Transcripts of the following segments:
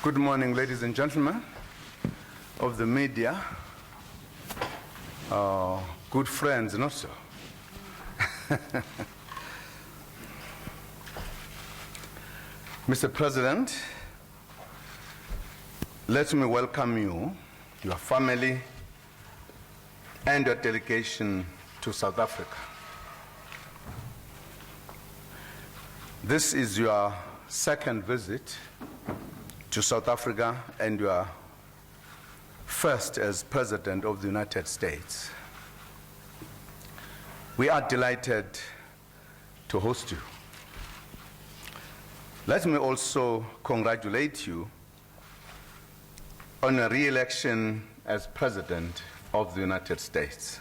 Good morning, ladies and gentlemen of the media, good friends, not so. Mr. President, let me welcome you, your family, and your delegation to South Africa. This is your second visit to South Africa and your first as President of the United States. We are delighted to host you. Let me also congratulate you on your re-election as President of the United States.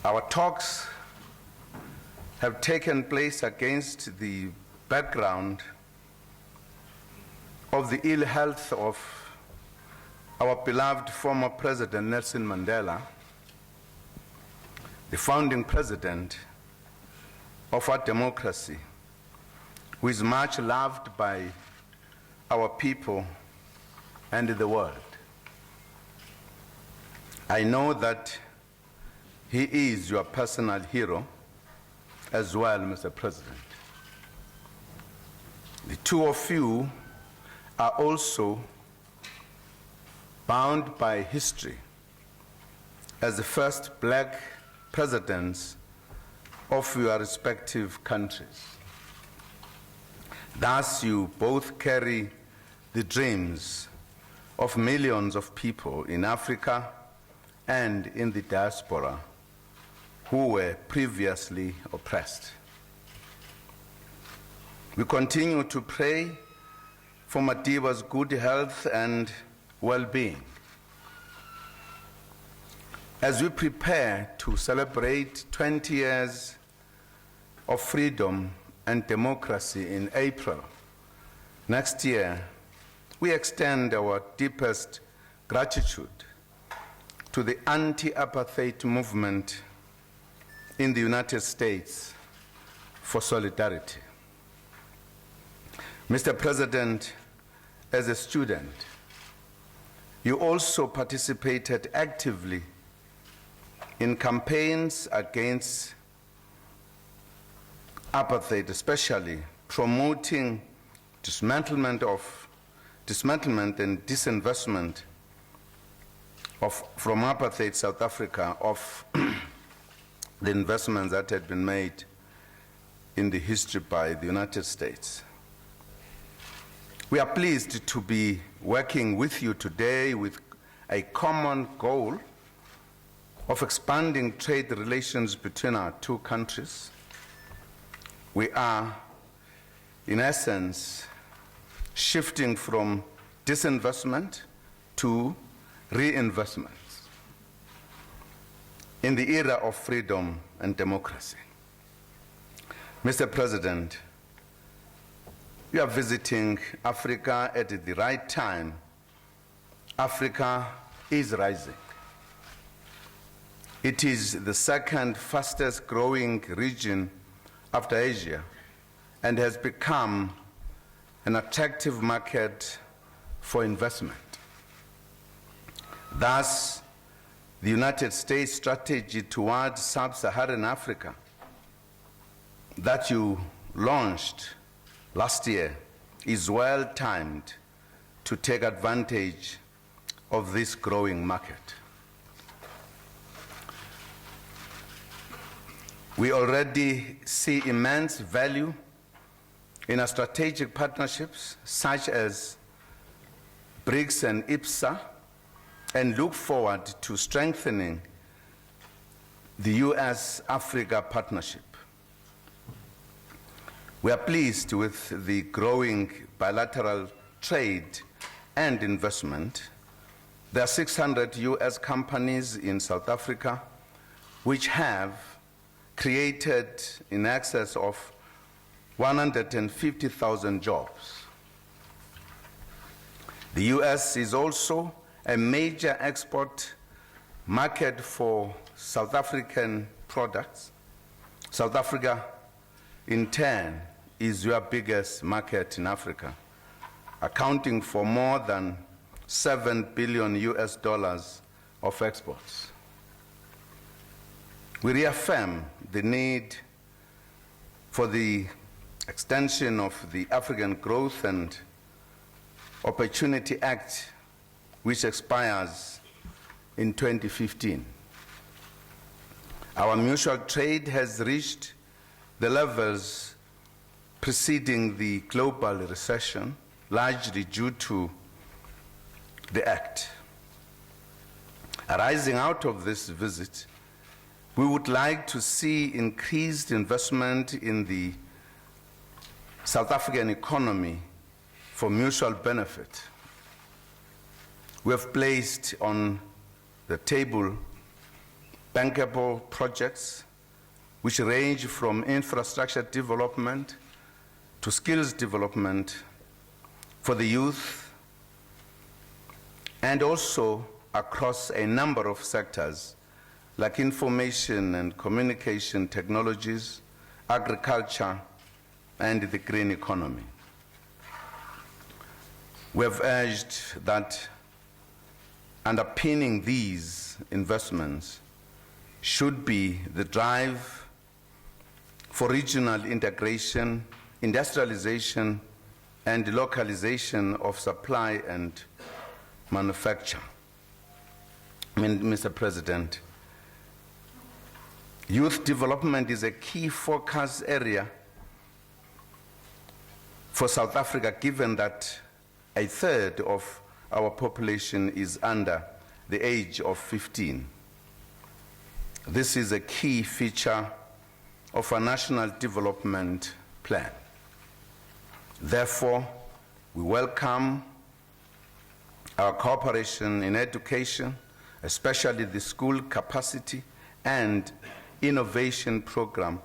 Our talks have taken place against the background of the ill health of our beloved former President Nelson Mandela, the founding president of our democracy, who is much loved by our people and the world. I know that he is your personal hero as well, Mr. President. The two of you are also bound by history as the first black presidents of your respective countries. Thus, you both carry the dreams of millions of people in Africa and in the diaspora who were previously oppressed. We continue to pray for Madiba's good health and well-being. As we prepare to celebrate 20 years of freedom and democracy in April next year, we extend our deepest gratitude to the anti-apartheid movement in the United States for solidarity. Mr. President, as a student, you also participated actively in campaigns against apartheid, especially promoting dismantlement and disinvestment from apartheid South Africa of the investments that had been made in the history by the United States. We are pleased to be working with you today with a common goal of expanding trade relations between our two countries. We are, in essence, shifting from disinvestment to reinvestment in the era of freedom and democracy. Mr. President, you are visiting Africa at the right time. Africa is rising. It is the second fastest growing region after Asia and has become an attractive market for investment. Thus, the United States strategy towards sub-Saharan Africa that you launched last year is well timed to take advantage of this growing market. We already see immense value in our strategic partnerships such as BRICS and IPSA, and look forward to strengthening the US-Africa partnership. We are pleased with the growing bilateral trade and investment. There are 600 US companies in South Africa which have created in excess of 150,000 jobs. The US is also a major export market for South African products. South Africa, in turn, is your biggest market in Africa, accounting for more than $7 billion of exports. We reaffirm the need for the extension of the African Growth and Opportunity Act, which expires in 2015. Our mutual trade has reached the levels preceding the global recession, largely due to the Act. Arising out of this visit, we would like to see increased investment in the South African economy for mutual benefit. We have placed on the table bankable projects which range from infrastructure development to skills development for the youth, and also across a number of sectors like information and communication technologies, agriculture, and the green economy. We have urged that underpinning these investments should be the drive for regional integration, industrialization, and localization of supply and manufacture. Mr. President, youth development is a key focus area for South Africa, given that a third of our population is under the age of 15. This is a key feature of our national development plan. Therefore, we welcome our cooperation in education, especially the school capacity and innovation program,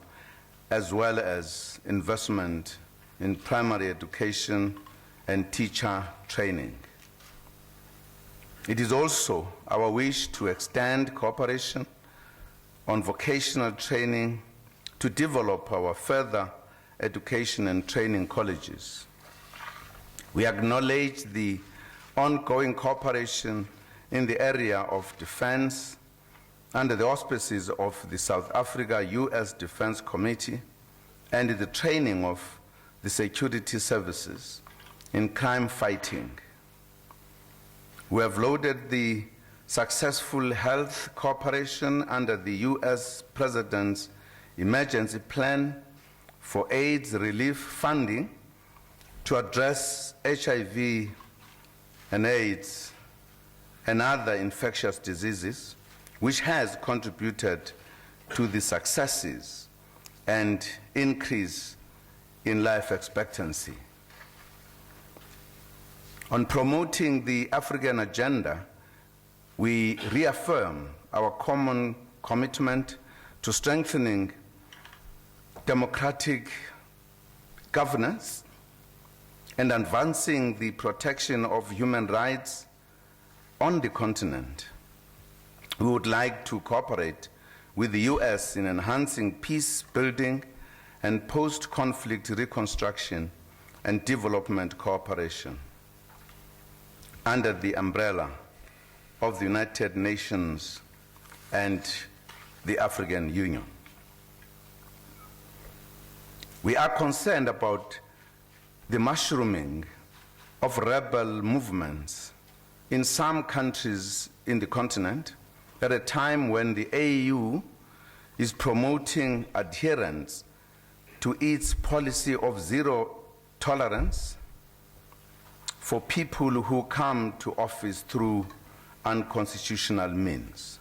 as well as investment in primary education and teacher training. It is also our wish to extend cooperation on vocational training to develop our further education and training colleges. We acknowledge the ongoing cooperation in the area of defense under the auspices of the South Africa-US Defense Committee and the training of the security services in crime fighting. We have lauded the successful health cooperation under the US President's emergency plan for AIDS relief funding to address HIV and AIDS and other infectious diseases, which has contributed to the successes and increase in life expectancy. On promoting the African agenda, we reaffirm our common commitment to strengthening democratic governance and advancing the protection of human rights on the continent. We would like to cooperate with the US in enhancing peace building and post-conflict reconstruction and development cooperation under the umbrella of the United Nations and the African Union. We are concerned about the mushrooming of rebel movements in some countries in the continent at a time when the AU is promoting adherence to its policy of zero tolerance for people who come to office through unconstitutional means.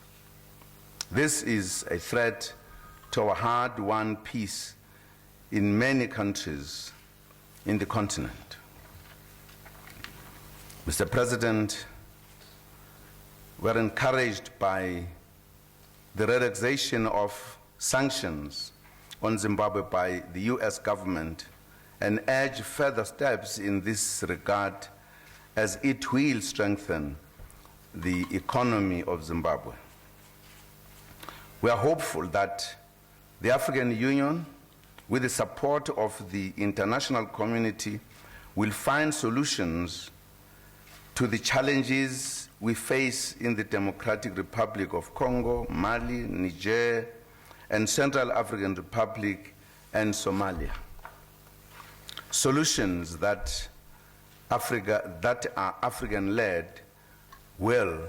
This is a threat to our hard-won peace in many countries in the continent. Mr. President, we're encouraged by the relaxation of sanctions on Zimbabwe by the US government and urge further steps in this regard as it will strengthen the economy of Zimbabwe. We are hopeful that the African Union, with the support of the international community, will find solutions to the challenges we face in the Democratic Republic of Congo, Mali, Niger, and Central African Republic and Somalia. Solutions that are African-led will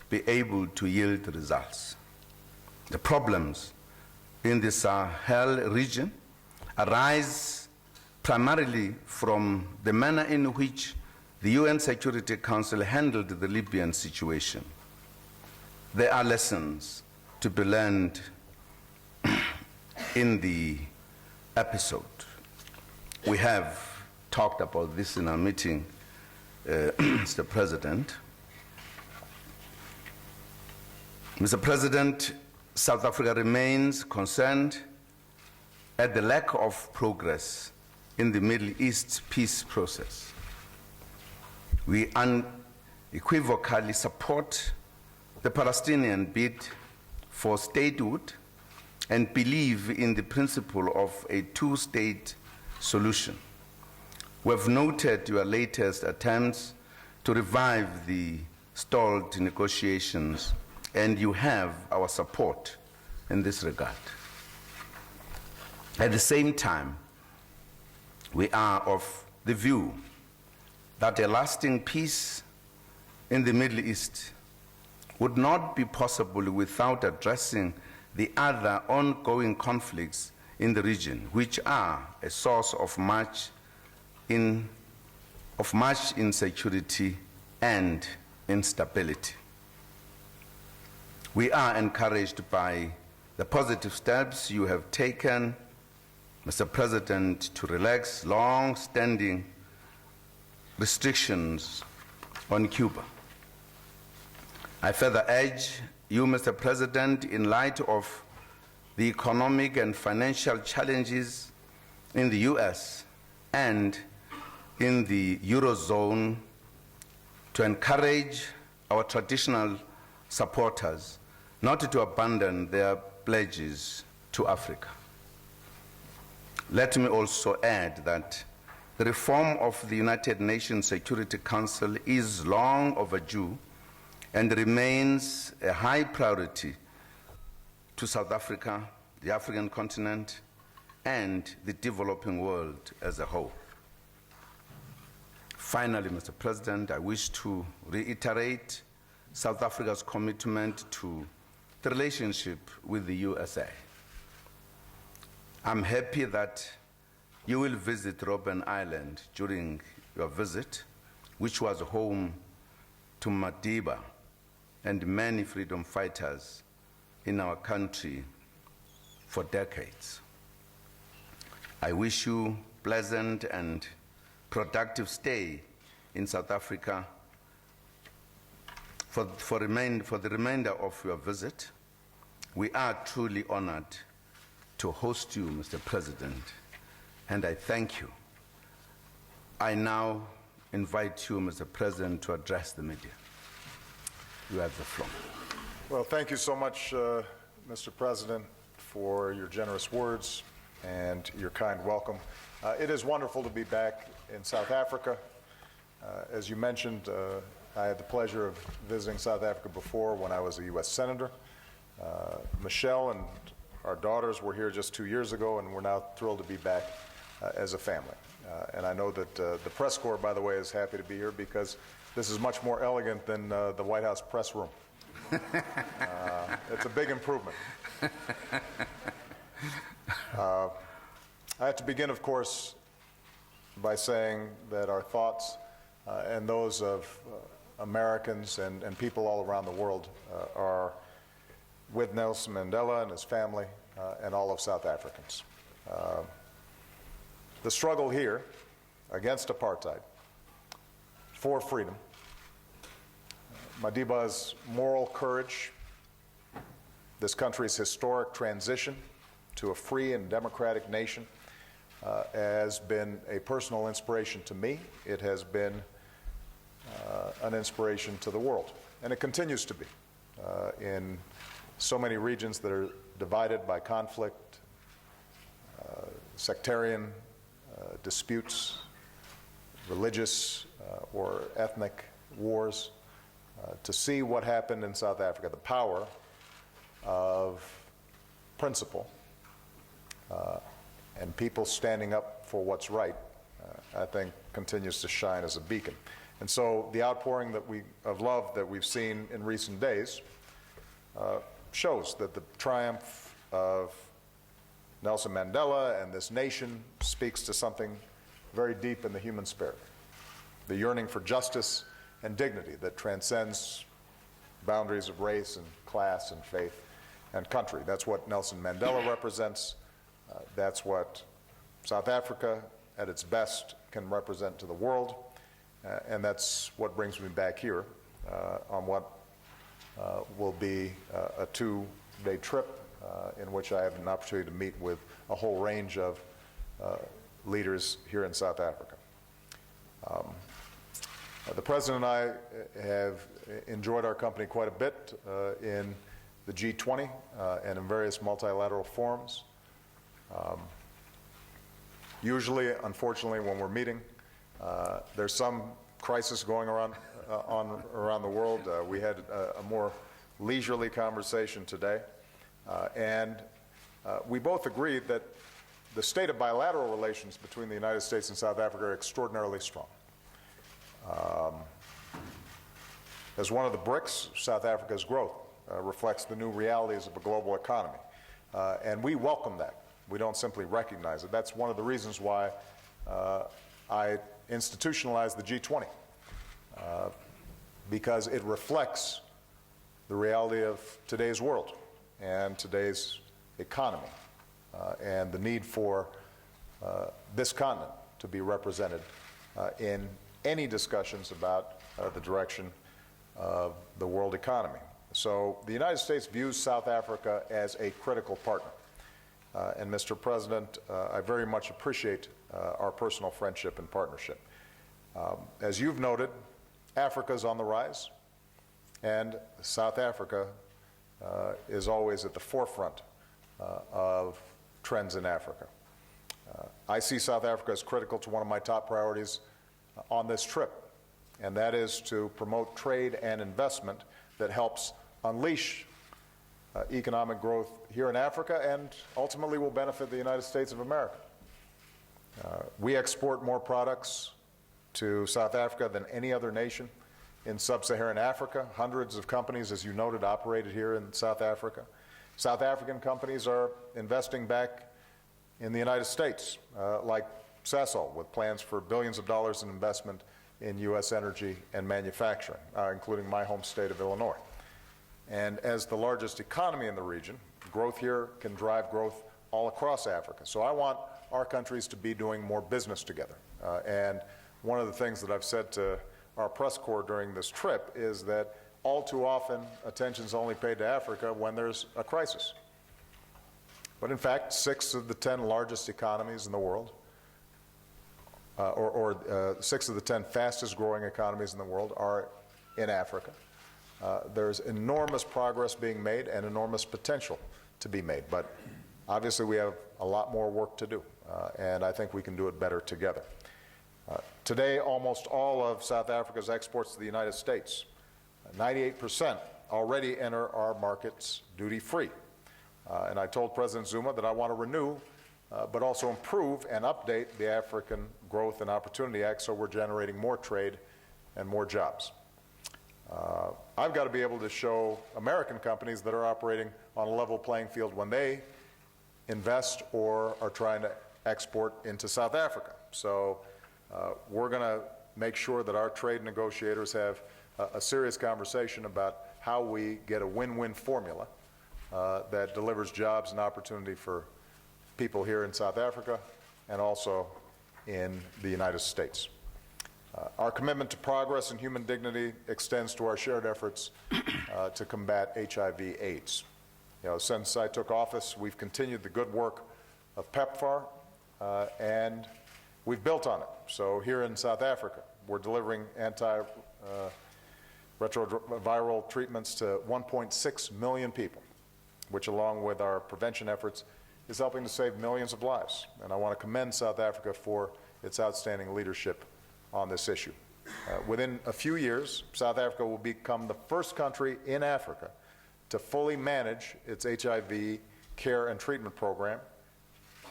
be able to yield results. The problems in the Sahel region arise primarily from the manner in which the UN Security Council handled the Libyan situation. There are lessons to be learned in the episode. We have talked about this in our meeting, Mr. President. Mr. President, South Africa remains concerned at the lack of progress in the Middle East peace process. We unequivocally support the Palestinian bid for statehood and believe in the principle of a two-state solution. We have noted your latest attempts to revive the stalled negotiations, and you have our support in this regard. At the same time, we are of the view that a lasting peace in the Middle East would not be possible without addressing the other ongoing conflicts in the region, which are a source of much insecurity and instability. We are encouraged by the positive steps you have taken, Mr. President, to relax long-standing restrictions on Cuba. I further urge you, Mr. President, in light of the economic and financial challenges in the US and in the Eurozone, to encourage our traditional supporters not to abandon their pledges to Africa. Let me also add that the reform of the United Nations Security Council is long overdue and remains a high priority to South Africa, the African continent, and the developing world as a whole. Finally, Mr. President, I wish to reiterate South Africa's commitment to the relationship with the USA. I'm happy that you will visit Robben Island during your visit, which was home to Madiba and many freedom fighters in our country for decades. I wish you pleasant and productive stay in South Africa for the remainder of your visit. We are truly honored to host you, Mr. President, and I thank you. I now invite you, Mr. President, to address the media. You have the floor. Well, thank you so much, Mr. President, for your generous words and your kind welcome. It is wonderful to be back in South Africa. As you mentioned, I had the pleasure of visiting South Africa before when I was a U.S. Senator. Michelle and our daughters were here just 2 years ago, and we're now thrilled to be back as a family. And I know that the press corps, by the way, is happy to be here because this is much more elegant than the White House press room. It's a big improvement. I have to begin, of course, by saying that our thoughts and those of Americans and people all around the world are with Nelson Mandela and his family and all of South Africans. The struggle here against apartheid, for freedom, Madiba's moral courage, this country's historic transition to a free and democratic nation has been a personal inspiration to me. It has been an inspiration to the world, and it continues to be in so many regions that are divided by conflict, sectarian disputes, religious or ethnic wars, to see what happened in South Africa, the power of principle and people standing up for what's right, I think continues to shine as a beacon. And so the outpouring of love that we've seen in recent days shows that the triumph of Nelson Mandela and this nation speaks to something very deep in the human spirit, the yearning for justice and dignity that transcends boundaries of race and class and faith and country. That's what Nelson Mandela represents. That's what South Africa at its best can represent to the world. And that's what brings me back here on what will be a two-day trip in which I have an opportunity to meet with a whole range of leaders here in South Africa. The President and I have enjoyed our company quite a bit in the G20 and in various multilateral forums. Usually, unfortunately, when we're meeting, there's some crisis going around the world. We had a more leisurely conversation today, and we both agreed that the state of bilateral relations between the United States and South Africa are extraordinarily strong. As one of the BRICS, South Africa's growth reflects the new realities of a global economy, and we welcome that. We don't simply recognize it. That's one of the reasons why I institutionalized the G20, because it reflects the reality of today's world and today's economy and the need for this continent to be represented in any discussions about the direction of the world economy. So the United States views South Africa as a critical partner. And Mr. President, I very much appreciate our personal friendship and partnership. As you've noted, Africa is on the rise, and South Africa is always at the forefront of trends in Africa. I see South Africa as critical to one of my top priorities on this trip, and that is to promote trade and investment that helps unleash economic growth here in Africa and ultimately will benefit the United States of America. We export more products to South Africa than any other nation in sub-Saharan Africa. Hundreds of companies, as you noted, operated here in South Africa. South African companies are investing back in the United States, like Sasol, with plans for billions of dollars in investment in U.S. energy and manufacturing, including my home state of Illinois. And as the largest economy in the region, growth here can drive growth all across Africa. So I want our countries to be doing more business together. And one of the things that I've said to our press corps during this trip is that all too often attention is only paid to Africa when there's a crisis. But in fact, 6 of the 10 largest economies in the world, or 6 of the 10 fastest growing economies in the world are in Africa. There's enormous progress being made and enormous potential to be made, but obviously we have a lot more work to do, and I think we can do it better together. Today, almost all of South Africa's exports to the United States, 98%, already enter our markets duty-free. And I told President Zuma that I want to renew, but also improve and update the African Growth and Opportunity Act so we're generating more trade and more jobs. I've got to be able to show American companies that are operating on a level playing field when they invest or are trying to export into South Africa. So we're going to make sure that our trade negotiators have a serious conversation about how we get a win-win formula that delivers jobs and opportunity for people here in South Africa and also in the United States. Our commitment to progress and human dignity extends to our shared efforts to combat HIV/AIDS. Since I took office, we've continued the good work of PEPFAR, and we've built on it. So here in South Africa, we're delivering antiretroviral treatments to 1.6 million people, which along with our prevention efforts is helping to save millions of lives. And I want to commend South Africa for its outstanding leadership on this issue. Within a few years, South Africa will become the first country in Africa to fully manage its HIV care and treatment program,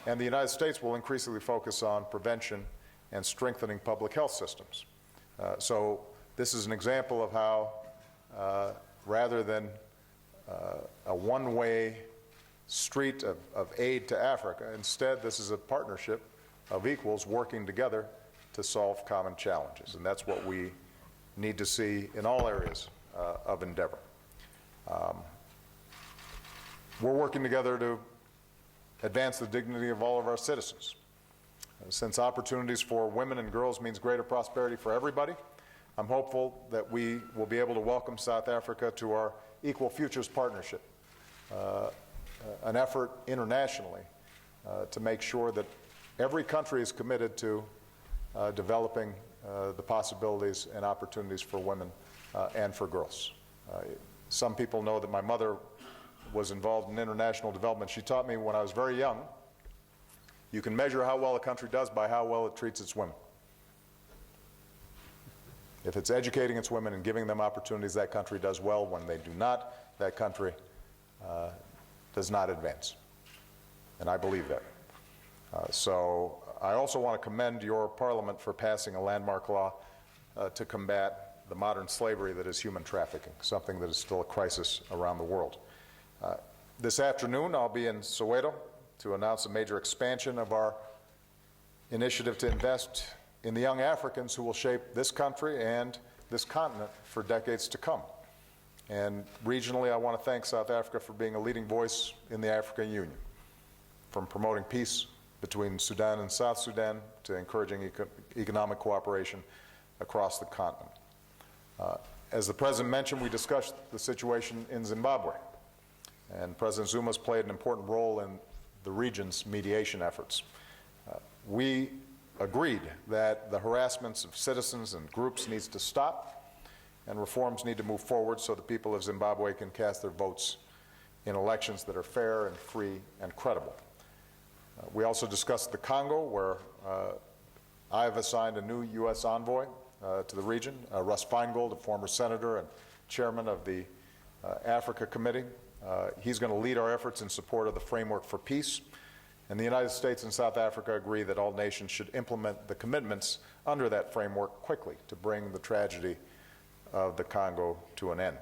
and the United States will increasingly focus on prevention and strengthening public health systems. So this is an example of how, rather than a one-way street of aid to Africa, instead this is a partnership of equals working together to solve common challenges, and that's what we need to see in all areas of endeavor. We're working together to advance the dignity of all of our citizens. Since opportunities for women and girls means greater prosperity for everybody, I'm hopeful that we will be able to welcome South Africa to our Equal Futures Partnership, an effort internationally to make sure that every country is committed to developing the possibilities and opportunities for women and for girls. Some people know that my mother was involved in international development. She taught me when I was very young, you can measure how well a country does by how well it treats its women. If it's educating its women and giving them opportunities, that country does well. When they do not, that country does not advance. And I believe that. So I also want to commend your Parliament for passing a landmark law to combat the modern slavery that is human trafficking, something that is still a crisis around the world. This afternoon, I'll be in Soweto to announce a major expansion of our initiative to invest in the young Africans who will shape this country and this continent for decades to come. And regionally, I want to thank South Africa for being a leading voice in the African Union, from promoting peace between Sudan and South Sudan to encouraging economic cooperation across the continent. As the President mentioned, we discussed the situation in Zimbabwe, and President Zuma has played an important role in the region's mediation efforts. We agreed that the harassments of citizens and groups needs to stop, and reforms need to move forward so the people of Zimbabwe can cast their votes in elections that are fair and free and credible. We also discussed the Congo, where I have assigned a new U.S. envoy to the region, Russ Feingold, a former senator and chairman of the Africa Committee. He's going to lead our efforts in support of the framework for peace. And the United States and South Africa agree that all nations should implement the commitments under that framework quickly to bring the tragedy of the Congo to an end.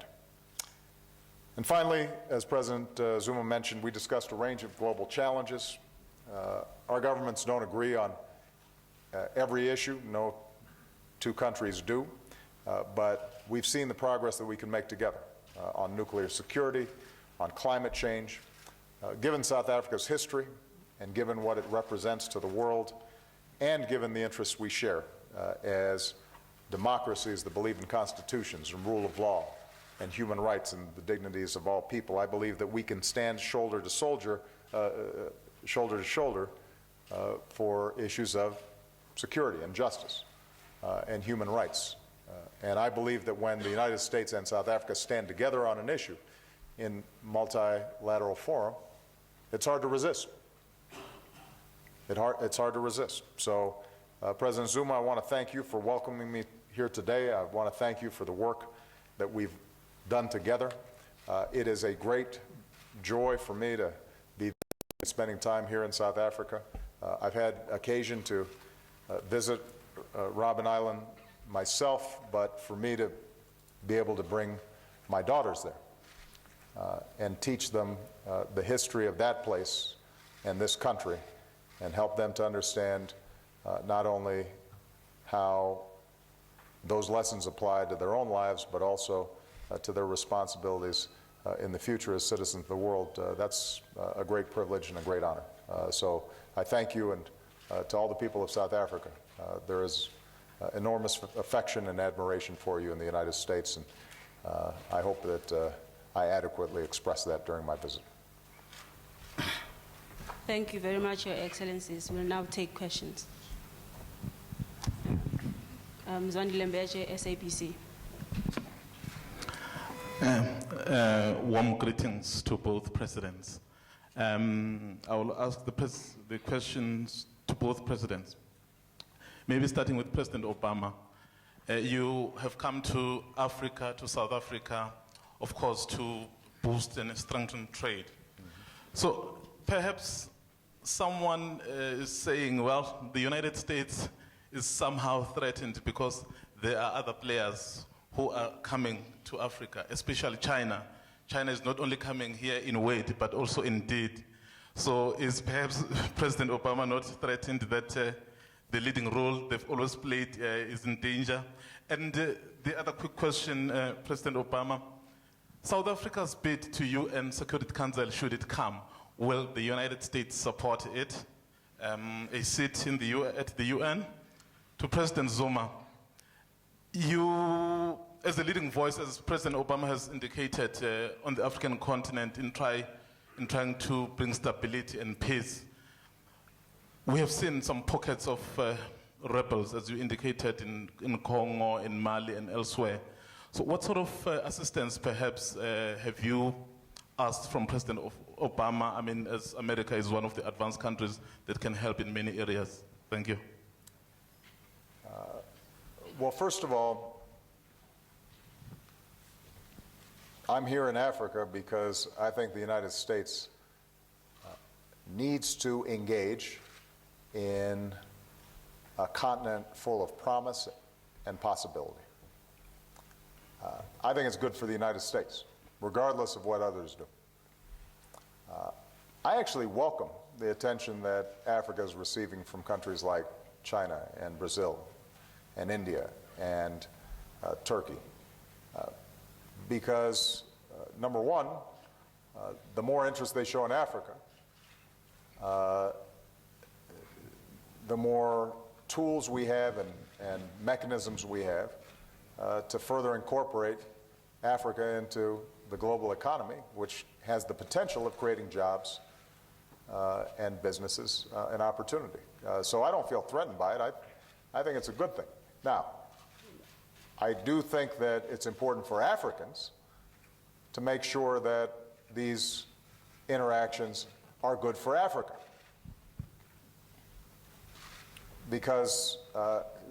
And finally, as President Zuma mentioned, we discussed a range of global challenges. Our governments don't agree on every issue. No two countries do. But we've seen the progress that we can make together on nuclear security, on climate change. Given South Africa's history, and given what it represents to the world, and given the interests we share as democracies that believe in constitutions and rule of law and human rights and the dignities of all people, I believe that we can stand shoulder to shoulder for issues of security and justice and human rights. And I believe that when the United States and South Africa stand together on an issue in multilateral forum, it's hard to resist. It's hard to resist. So, President Zuma, I want to thank you for welcoming me here today. I want to thank you for the work that we've done together. It is a great joy for me to be spending time here in South Africa. I've had occasion to visit Robben Island myself, but for me to be able to bring my daughters there and teach them the history of that place and this country, and help them to understand not only how those lessons apply to their own lives, but also to their responsibilities in the future as citizens of the world. That's a great privilege and a great honor. So I thank you, and to all the people of South Africa. There is enormous affection and admiration for you in the United States, and I hope that I adequately expressed that during my visit. Thank you very much, Your Excellencies. We'll now take questions. Zwandile Mbeje, SABC. Warm greetings to both presidents. I will ask the questions to both presidents. maybe starting with President Obama. You have come to Africa, to South Africa, of course, to boost and strengthen trade. So perhaps someone is saying, well, the United States is somehow threatened because there are other players who are coming to Africa, especially China. China is not only coming here in weight, but also in deed. So is perhaps President Obama not threatened that the leading role they've always played is in danger? And the other quick question, President Obama, South Africa's bid to UN Security Council, should it come, will the United States support it? A seat in at the UN? To President Zuma, you, as a leading voice, as President Obama has indicated on the African continent in trying to bring stability and peace, we have seen some pockets of rebels, as you indicated, in Congo, in Mali, and elsewhere. So what sort of assistance, perhaps, have you asked from President Obama? I mean, as America is one of the advanced countries that can help in many areas. Thank you. Well, first of all, I'm here in Africa because I think the United States needs to engage in a continent full of promise and possibility. I think it's good for the United States, regardless of what others do. I actually welcome the attention that Africa is receiving from countries like China and Brazil and India and Turkey, because number one, the more interest they show in Africa, the more tools we have and mechanisms we have to further incorporate Africa into the global economy, which has the potential of creating jobs and businesses and opportunity. So I don't feel threatened by it. I think it's a good thing. Now, I do think that it's important for Africans to make sure that these interactions are good for Africa. Because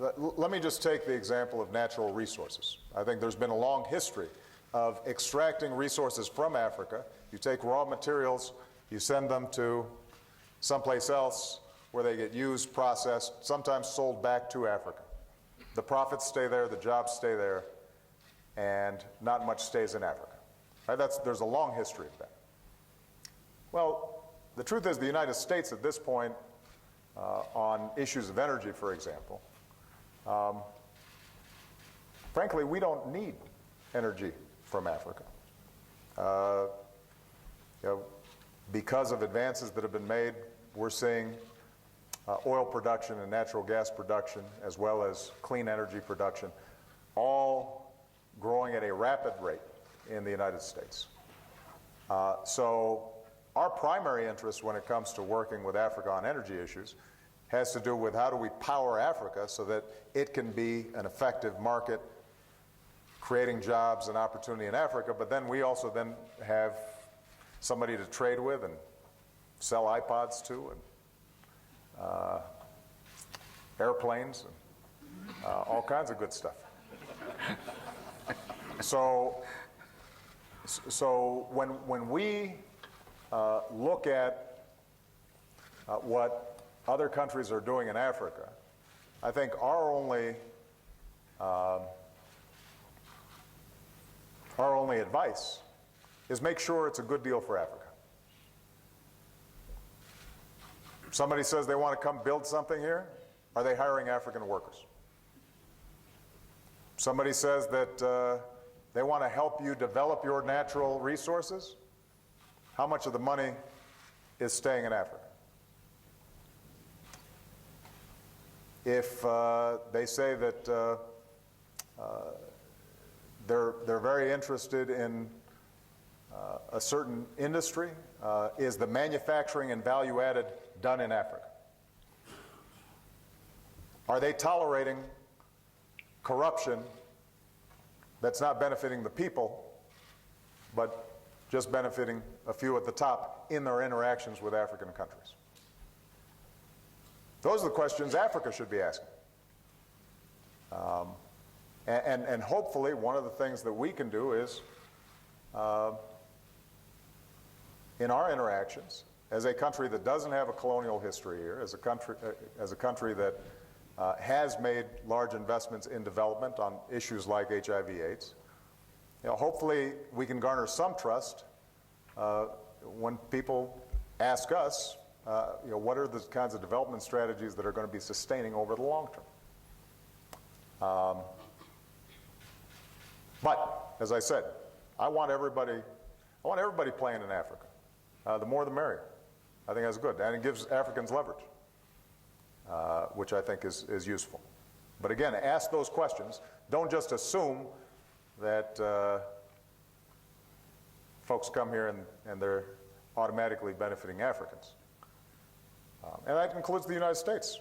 let me just take the example of natural resources. I think there's been a long history of extracting resources from Africa. You take raw materials, you send them to someplace else where they get used, processed, sometimes sold back to Africa. The profits stay there, the jobs stay there, and not much stays in Africa. Right? There's a long history of that. Well, the truth is the United States at this point, on issues of energy, for example, frankly, we don't need energy from Africa. Because of advances that have been made, we're seeing oil production and natural gas production, as well as clean energy production, all growing at a rapid rate in the United States. So our primary interest when it comes to working with Africa on energy issues has to do with how do we power Africa so that it can be an effective market, creating jobs and opportunity in Africa, but then we also then have somebody to trade with and sell iPods to, and airplanes, and all kinds of good stuff. So when we look at what other countries are doing in Africa, I think our only advice is make sure it's a good deal for Africa. Somebody says they want to come build something here, are they hiring African workers? Somebody says that they want to help you develop your natural resources, how much of the money is staying in Africa? If they say that they're very interested in a certain industry, is the manufacturing and value added done in Africa? Are they tolerating corruption that's not benefiting the people, but just benefiting a few at the top in their interactions with African countries? Those are the questions Africa should be asking. And hopefully one of the things that we can do is, in our interactions, as a country that doesn't have a colonial history here, as a country that has made large investments in development on issues like HIV/AIDS, hopefully we can garner some trust when people ask us, what are the kinds of development strategies that are going to be sustaining over the long term. But as I said, I want everybody playing in Africa. The more the merrier. I think that's good, and it gives Africans leverage, which I think is useful. But again, ask those questions. Don't just assume that folks come here and they're automatically benefiting Africans. And that includes the United States,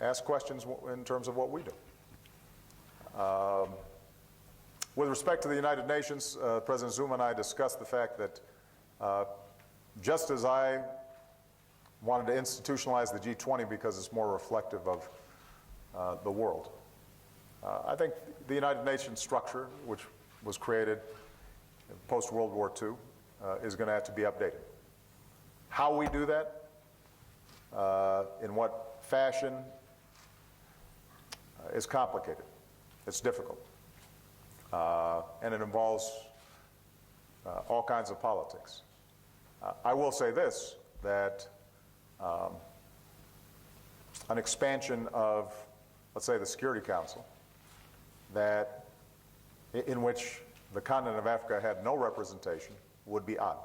Ask questions in terms of what we do. With respect to the United Nations, President Zuma and I discussed the fact that just as I wanted to institutionalize the G20 because it's more reflective of the world, I think the United Nations structure, which was created post-World War II, is going to have to be updated. How we do that, in what fashion, is complicated. It's difficult. And it involves all kinds of politics. I will say this, that an expansion of, let's say, the Security Council, in which the continent of Africa had no representation, would be odd.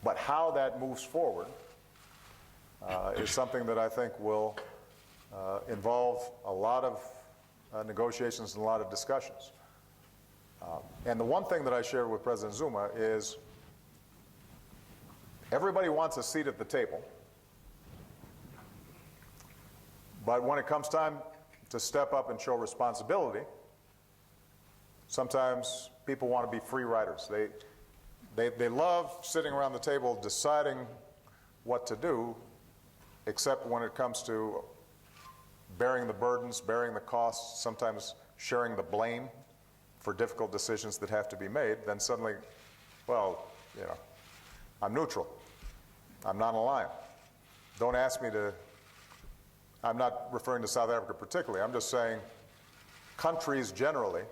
But how that moves forward is something that I think will involve a lot of negotiations and a lot of discussions. And the one thing that I shared with President Zuma is everybody wants a seat at the table, but when it comes time to step up and show responsibility, sometimes people want to be free riders. They love sitting around the table deciding what to do, except when it comes to bearing the burdens, bearing the costs, sometimes sharing the blame for difficult decisions that have to be made. Then suddenly, well, I'm neutral. I'm not aligned. Don't ask me to, I'm not referring to South Africa particularly, I'm just saying countries generally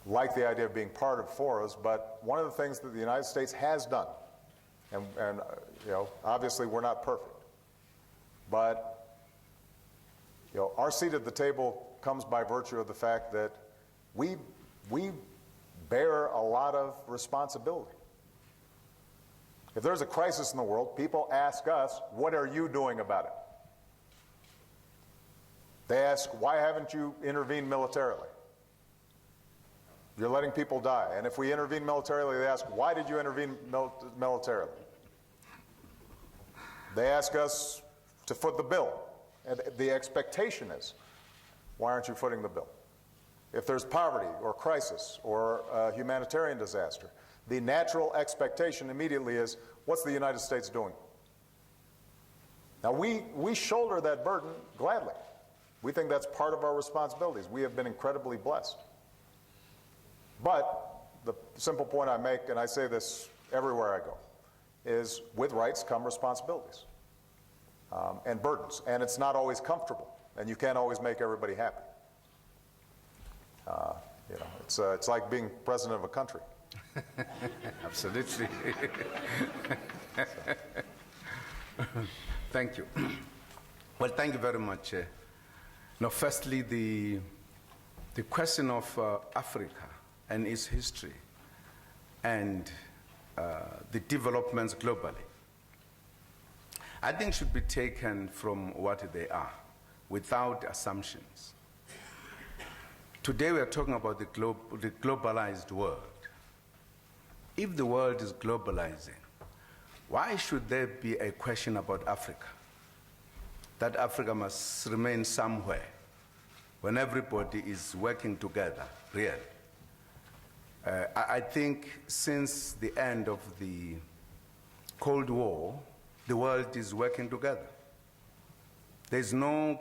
like the idea of being part of forums, but one of the things that the United States has done, and obviously we're not perfect, but our seat at the table comes by virtue of the fact that we bear a lot of responsibility. If there's a crisis in the world, people ask us, what are you doing about it? They ask, why haven't you intervened militarily? You're letting people die. And if we intervene militarily, they ask, why did you intervene militarily? They ask us to foot the bill. And the expectation is, why aren't you footing the bill? If there's poverty or crisis or a humanitarian disaster, the natural expectation immediately is, what's the United States doing? Now, we shoulder that burden gladly. We think that's part of our responsibilities. We have been incredibly blessed. But the simple point I make, and I say this everywhere I go, is with rights come responsibilities and burdens. And it's not always comfortable, and you can't always make everybody happy. It's like being president of a country. Absolutely. Thank you. Well, thank you very much. Now, firstly, the question of Africa and its history and the developments globally, I think should be taken from what they are, without assumptions. Today we are talking about the globalized world. If the world is globalizing, why should there be a question about Africa? That Africa must remain somewhere when everybody is working together, really. I think since the end of the Cold War, the world is working together. There's no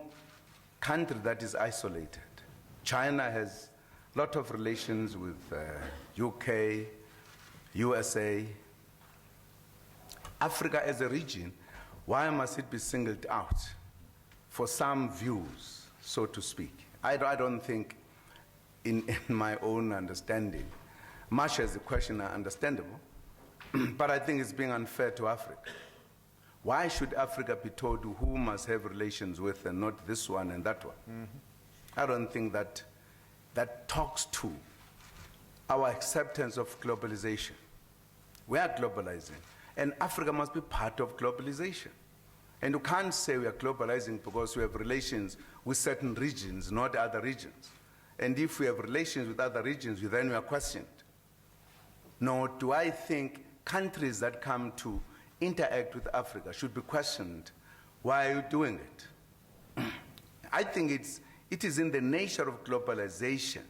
country that is isolated. China has a lot of relations with UK, USA. Africa as a region, why must it be singled out for some views, so to speak? I don't think, in my own understanding, much as the question are understandable, but I think it's being unfair to Africa. Why should Africa be told who must have relations with and not this one and that one? I don't think that talks to our acceptance of globalization. We are globalizing, and Africa must be part of globalization. And you can't say we are globalizing because we have relations with certain regions, not other regions. And if we have relations with other regions, then we are questioned. Nor do I think countries that come to interact with Africa should be questioned. Why are you doing it? I think it is in the nature of globalization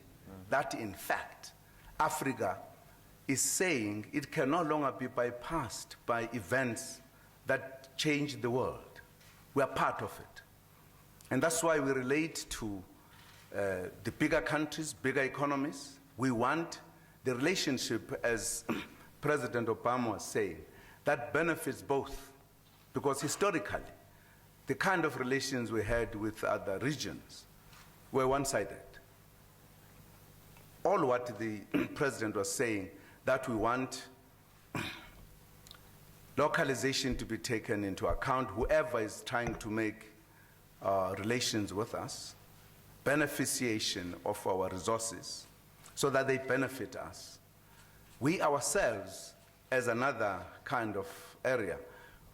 that, in fact, Africa is saying it can no longer be bypassed by events that change the world. We are part of it. And that's why we relate to the bigger countries, bigger economies. We want the relationship, as President Obama was saying, that benefits both. Because historically, the kind of relations we had with other regions were one-sided. All what the president was saying, that we want localization to be taken into account, whoever is trying to make relations with us, beneficiation of our resources, so that they benefit us. We ourselves, as another kind of area,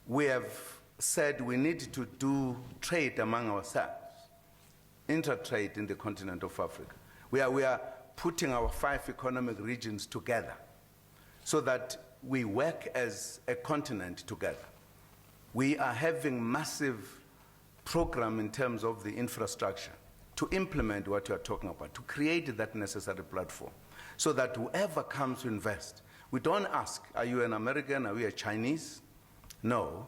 we have said we need to do trade among ourselves, inter-trade in the continent of Africa. We are putting our 5 economic regions together so that we work as a continent together. We are having massive program in terms of the infrastructure to implement what you are talking about, to create that necessary platform, so that whoever comes to invest, we don't ask, are you an American, are you a Chinese? No,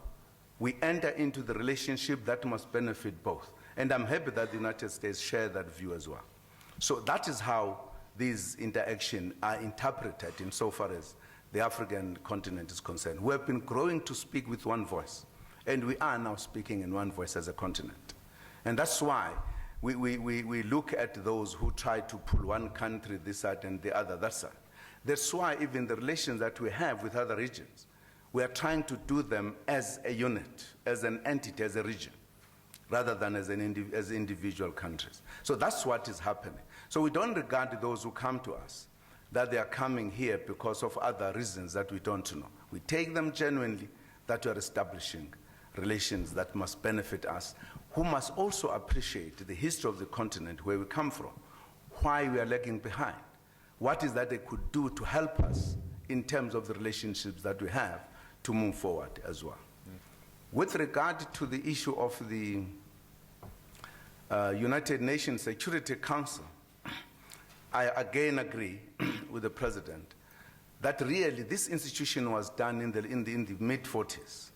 we enter into the relationship that must benefit both. And I'm happy that the United States share that view as well. So that is how these interactions are interpreted insofar as the African continent is concerned. We have been growing to speak with one voice, and we are now speaking in one voice as a continent. And that's why we look at those who try to pull one country this side and the other that side. That's why even the relations that we have with other regions, we are trying to do them as a unit, as an entity, as a region, rather than as individual countries. So that's what is happening. So we don't regard those who come to us that they are coming here because of other reasons that we don't know. We take them genuinely that we are establishing relations that must benefit us, who must also appreciate the history of the continent, where we come from, why we are lagging behind, what is that they could do to help us in terms of the relationships that we have to move forward as well. With regard to the issue of the United Nations Security Council, I again agree with the President that really this institution was done in the mid-40s,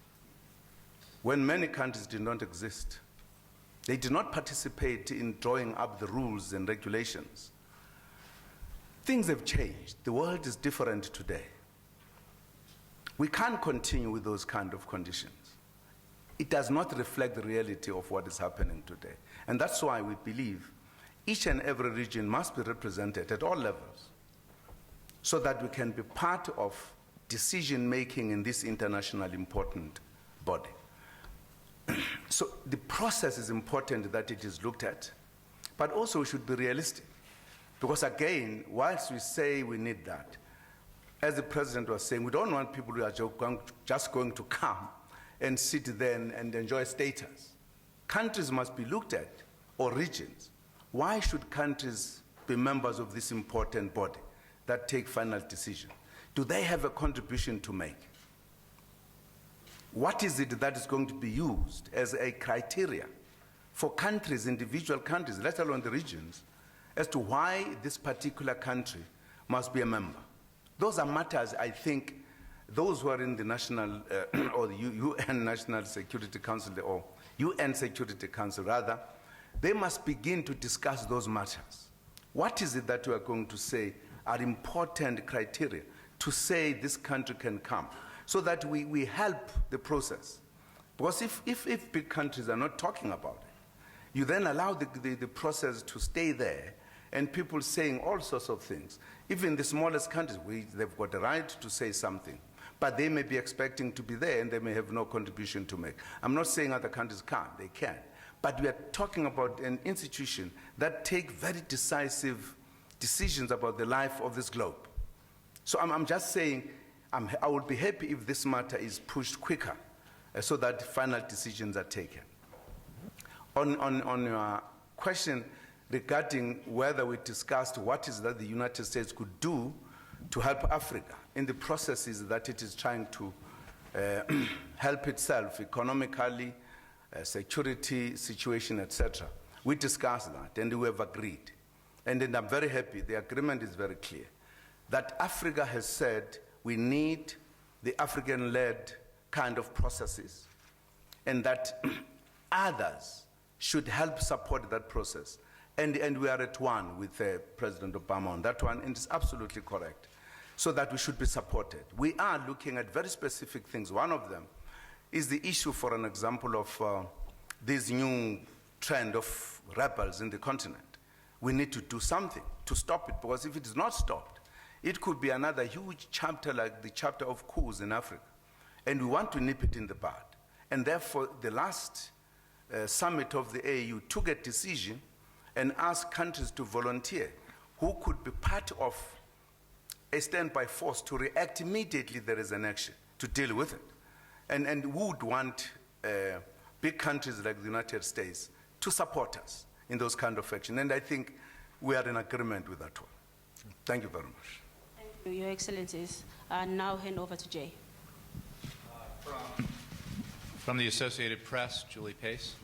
when many countries did not exist. They did not participate in drawing up the rules and regulations. Things have changed. The world is different today. We can't continue with those kind of conditions. It does not reflect the reality of what is happening today. And that's why we believe each and every region must be represented at all levels so that we can be part of decision-making in this international important body. So the process is important that it is looked at, but also we should be realistic. Because again, whilst we say we need that, as the President was saying, we don't want people who are just going to come and sit there and enjoy status. Countries must be looked at, or regions. Why should countries be members of this important body that take final decisions? Do they have a contribution to make? What is it that is going to be used as a criteria for countries, individual countries, let alone the regions, as to why this particular country must be a member? Those are matters, I think, those who are in the national or the UN National Security Council, or UN Security Council rather, they must begin to discuss those matters. What is it that we are going to say are important criteria to say this country can come, so that we help the process? Because if big countries are not talking about it, you then allow the process to stay there, and people saying all sorts of things. Even the smallest countries, they've got the right to say something, but they may be expecting to be there and they may have no contribution to make. I'm not saying other countries can't, they can. But we are talking about an institution that takes very decisive decisions about the life of this globe. So I'm just saying, I would be happy if this matter is pushed quicker so that final decisions are taken. On your question regarding whether we discussed what is that the United States could do to help Africa in the processes that it is trying to help itself economically, security situation, etc. We discussed that and we have agreed. And then I'm very happy, the agreement is very clear, that Africa has said we need the African-led kind of processes, and that others should help support that process. And we are at one with President Obama on that one, and it's absolutely correct, so that we should be supported. We are looking at very specific things. One of them is the issue, for an example, of this new trend of rebels in the continent. We need to do something to stop it, because if it is not stopped, it could be another huge chapter like the chapter of coups in Africa. And we want to nip it in the bud. And therefore, the last summit of the AU took a decision and asked countries to volunteer who could be part of a standby force to react immediately if there is an action, to deal with it. And we would want big countries like the United States to support us in those kind of action. And I think we are in agreement with that one. Thank you very much. Thank you, Your Excellencies. I now hand over to Jay. From the Associated Press, Julie Pace.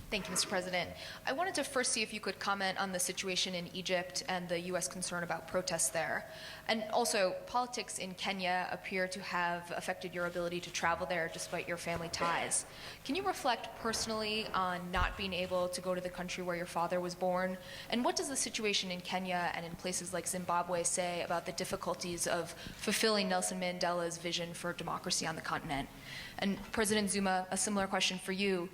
Thank you, Mr. President. I wanted to first see if you could comment on the situation in Egypt and the U.S. concern about protests there. And also, politics in Kenya appear to have affected your ability to travel there despite your family ties. Can you reflect personally on not being able to go to the country where your father was born? And what does the situation in Kenya and in places like Zimbabwe say about the difficulties of fulfilling Nelson Mandela's vision for democracy on the continent? And President Zuma, a similar question for you.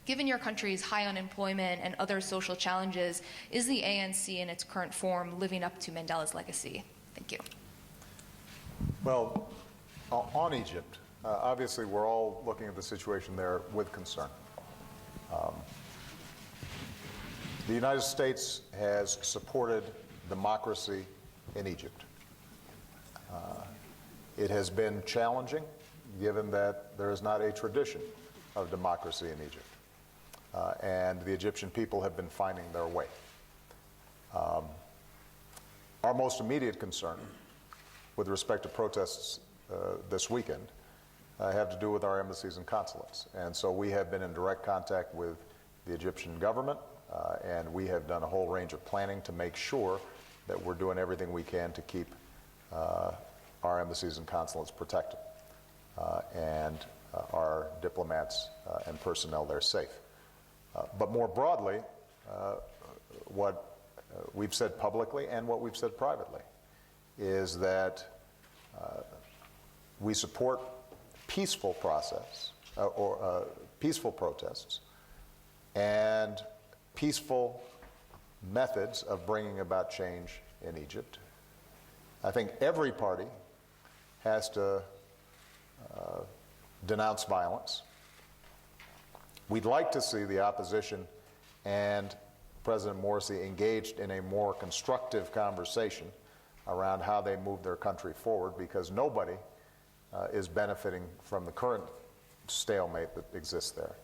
Given your country's high unemployment and other social challenges, is the ANC in its current form living up to Mandela's legacy? Thank you. Well, on Egypt, obviously we're all looking at the situation there with concern. The United States has supported democracy in Egypt. It has been challenging, given that there is not a tradition of democracy in Egypt. And the Egyptian people have been finding their way. Our most immediate concern with respect to protests this weekend have to do with our embassies and consulates. And so we have been in direct contact with the Egyptian government, and we have done a whole range of planning to make sure that we're doing everything we can to keep our embassies and consulates protected, and our diplomats and personnel there safe. But more broadly, what we've said publicly and what we've said privately is that we support peaceful process or peaceful protests and peaceful methods of bringing about change in Egypt. I think every party has to denounce violence. We'd like to see the opposition and President Morsi engaged in a more constructive conversation around how they move their country forward, because nobody is benefiting from the current stalemate that exists there.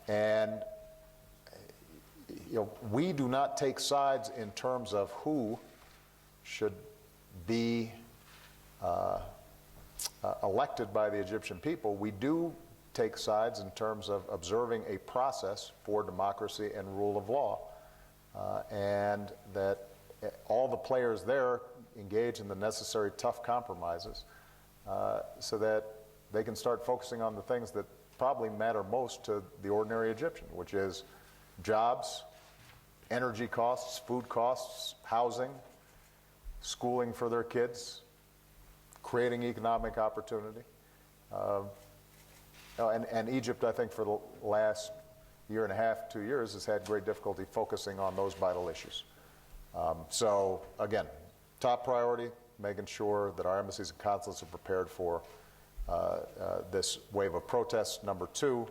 And we do not take sides in terms of who should be elected by the Egyptian people. We do take sides in terms of observing a process for democracy and rule of law, and that all the players there engage in the necessary tough compromises so that they can start focusing on the things that probably matter most to the ordinary Egyptian, which is jobs, energy costs, food costs, housing, schooling for their kids, creating economic opportunity. And Egypt, I think, for the last year and a half, 2 years, has had great difficulty focusing on those vital issues. So, again, top priority, making sure that our embassies and consulates are prepared for this wave of protests. Number two,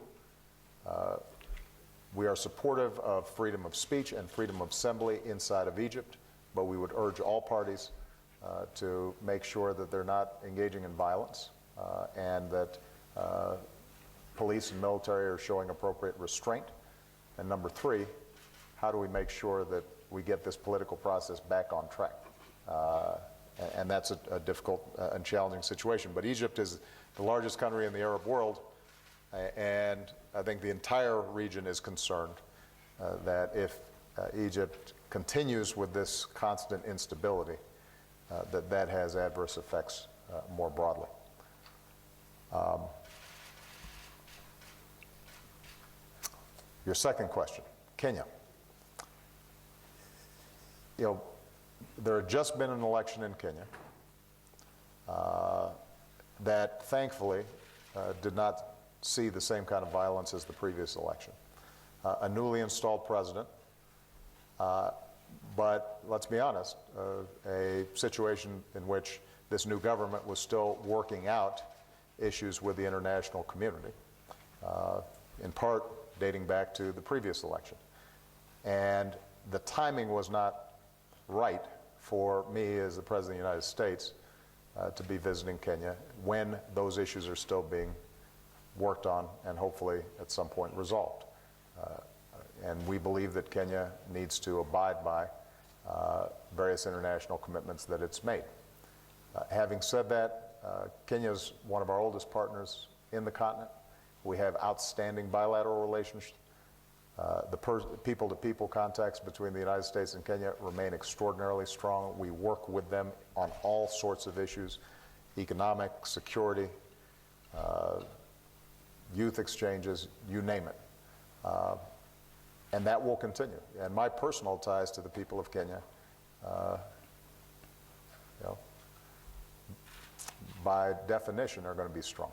we are supportive of freedom of speech and freedom of assembly inside of Egypt, but we would urge all parties to make sure that they're not engaging in violence and that police and military are showing appropriate restraint. And number three, how do we make sure that we get this political process back on track? And that's a difficult and challenging situation. But Egypt is the largest country in the Arab world, and I think the entire region is concerned that if Egypt continues with this constant instability, that has adverse effects more broadly. Your second question, Kenya. You know, there had just been an election in Kenya that thankfully did not see the same kind of violence as the previous election. A newly installed president, but let's be honest, a situation in which this new government was still working out issues with the international community, in part dating back to the previous election. And the timing was not right for me as the President of the United States to be visiting Kenya when those issues are still being worked on and hopefully at some point resolved. And we believe that Kenya needs to abide by various international commitments that it's made. Having said that, Kenya is one of our oldest partners in the continent. We have outstanding bilateral relations. The people-to-people contacts between the United States and Kenya remain extraordinarily strong. We work with them on all sorts of issues, economic, security, youth exchanges, you name it. And that will continue. And my personal ties to the people of Kenya, by definition, are going to be strong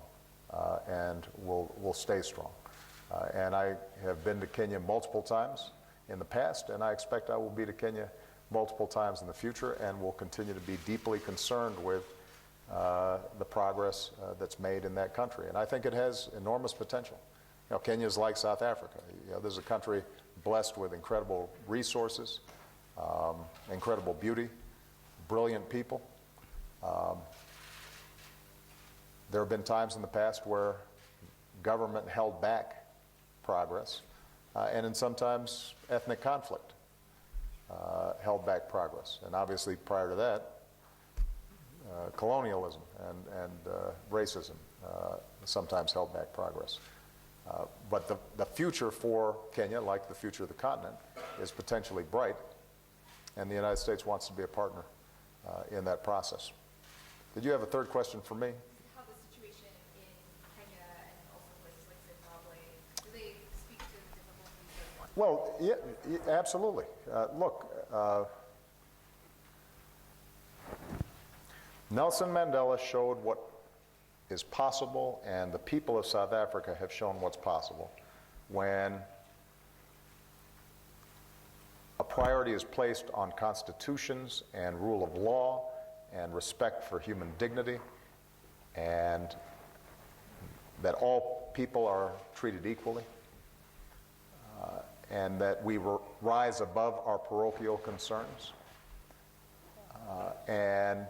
and will stay strong. And I have been to Kenya multiple times in the past, and I expect I will be to Kenya multiple times in the future, and will continue to be deeply concerned with the progress that's made in that country. And I think it has enormous potential. You know, Kenya is like South Africa. You know, there's a country blessed with incredible resources, incredible beauty, brilliant people. There have been times in the past where government held back progress, and in sometimes ethnic conflict held back progress. And obviously prior to that, colonialism and racism sometimes held back progress. But the future for Kenya, like the future of the continent, is potentially bright, and the United States wants to be a partner in that process. Did you have a third question for me? How the situation in Kenya and also places like Zimbabwe, do they speak to the difficulties? Well, yeah, absolutely. Look, Nelson Mandela showed what is possible, and the people of South Africa have shown what's possible when a priority is placed on constitutions and rule of law and respect for human dignity, and that all people are treated equally, and that we rise above our parochial concerns. And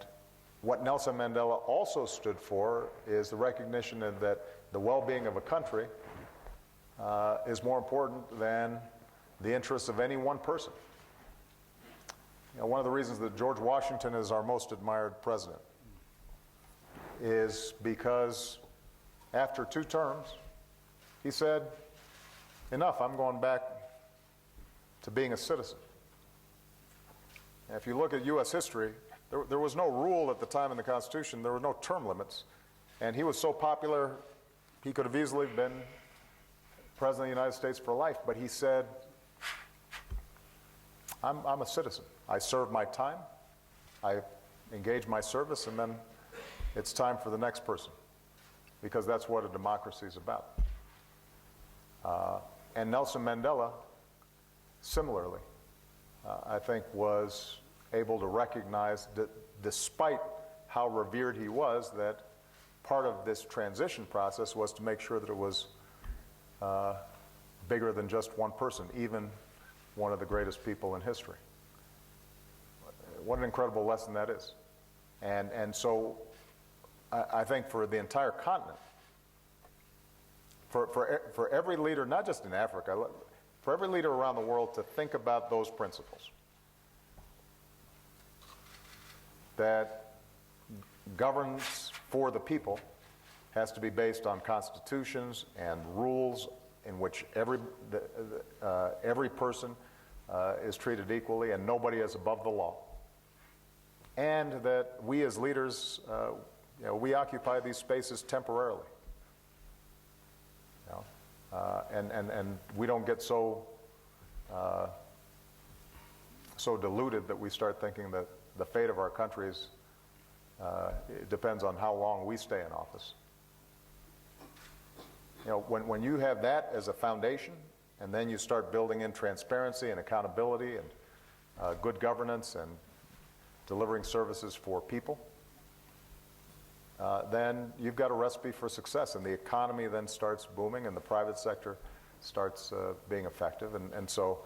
what Nelson Mandela also stood for is the recognition that the well-being of a country is more important than the interests of any one person. You know, one of the reasons that George Washington is our most admired president is because after 2 terms, he said, enough, I'm going back to being a citizen. And if you look at U.S. history, There was no rule at the time in the Constitution. There were no term limits. And he was so popular, he could have easily been President of the United States for life. But he said, I'm a citizen. I serve my time. I engage my service, and then it's time for the next person, because that's what a democracy is about. And Nelson Mandela, similarly, I think was able to recognize that despite how revered he was, that part of this transition process was to make sure that it was bigger than just one person, even one of the greatest people in history. What an incredible lesson that is. And so I think for the entire continent, for every leader, not just in Africa, for every leader around the world to think about those principles. That governance for the people has to be based on constitutions and rules in which every person is treated equally and nobody is above the law. And that we as leaders, we occupy these spaces temporarily. And we don't get so deluded that we start thinking that the fate of our countries it depends on how long we stay in office. When you have that as a foundation, and then you start building in transparency and accountability and good governance and delivering services for people, then you've got a recipe for success, and the economy then starts booming and the private sector starts being effective. And so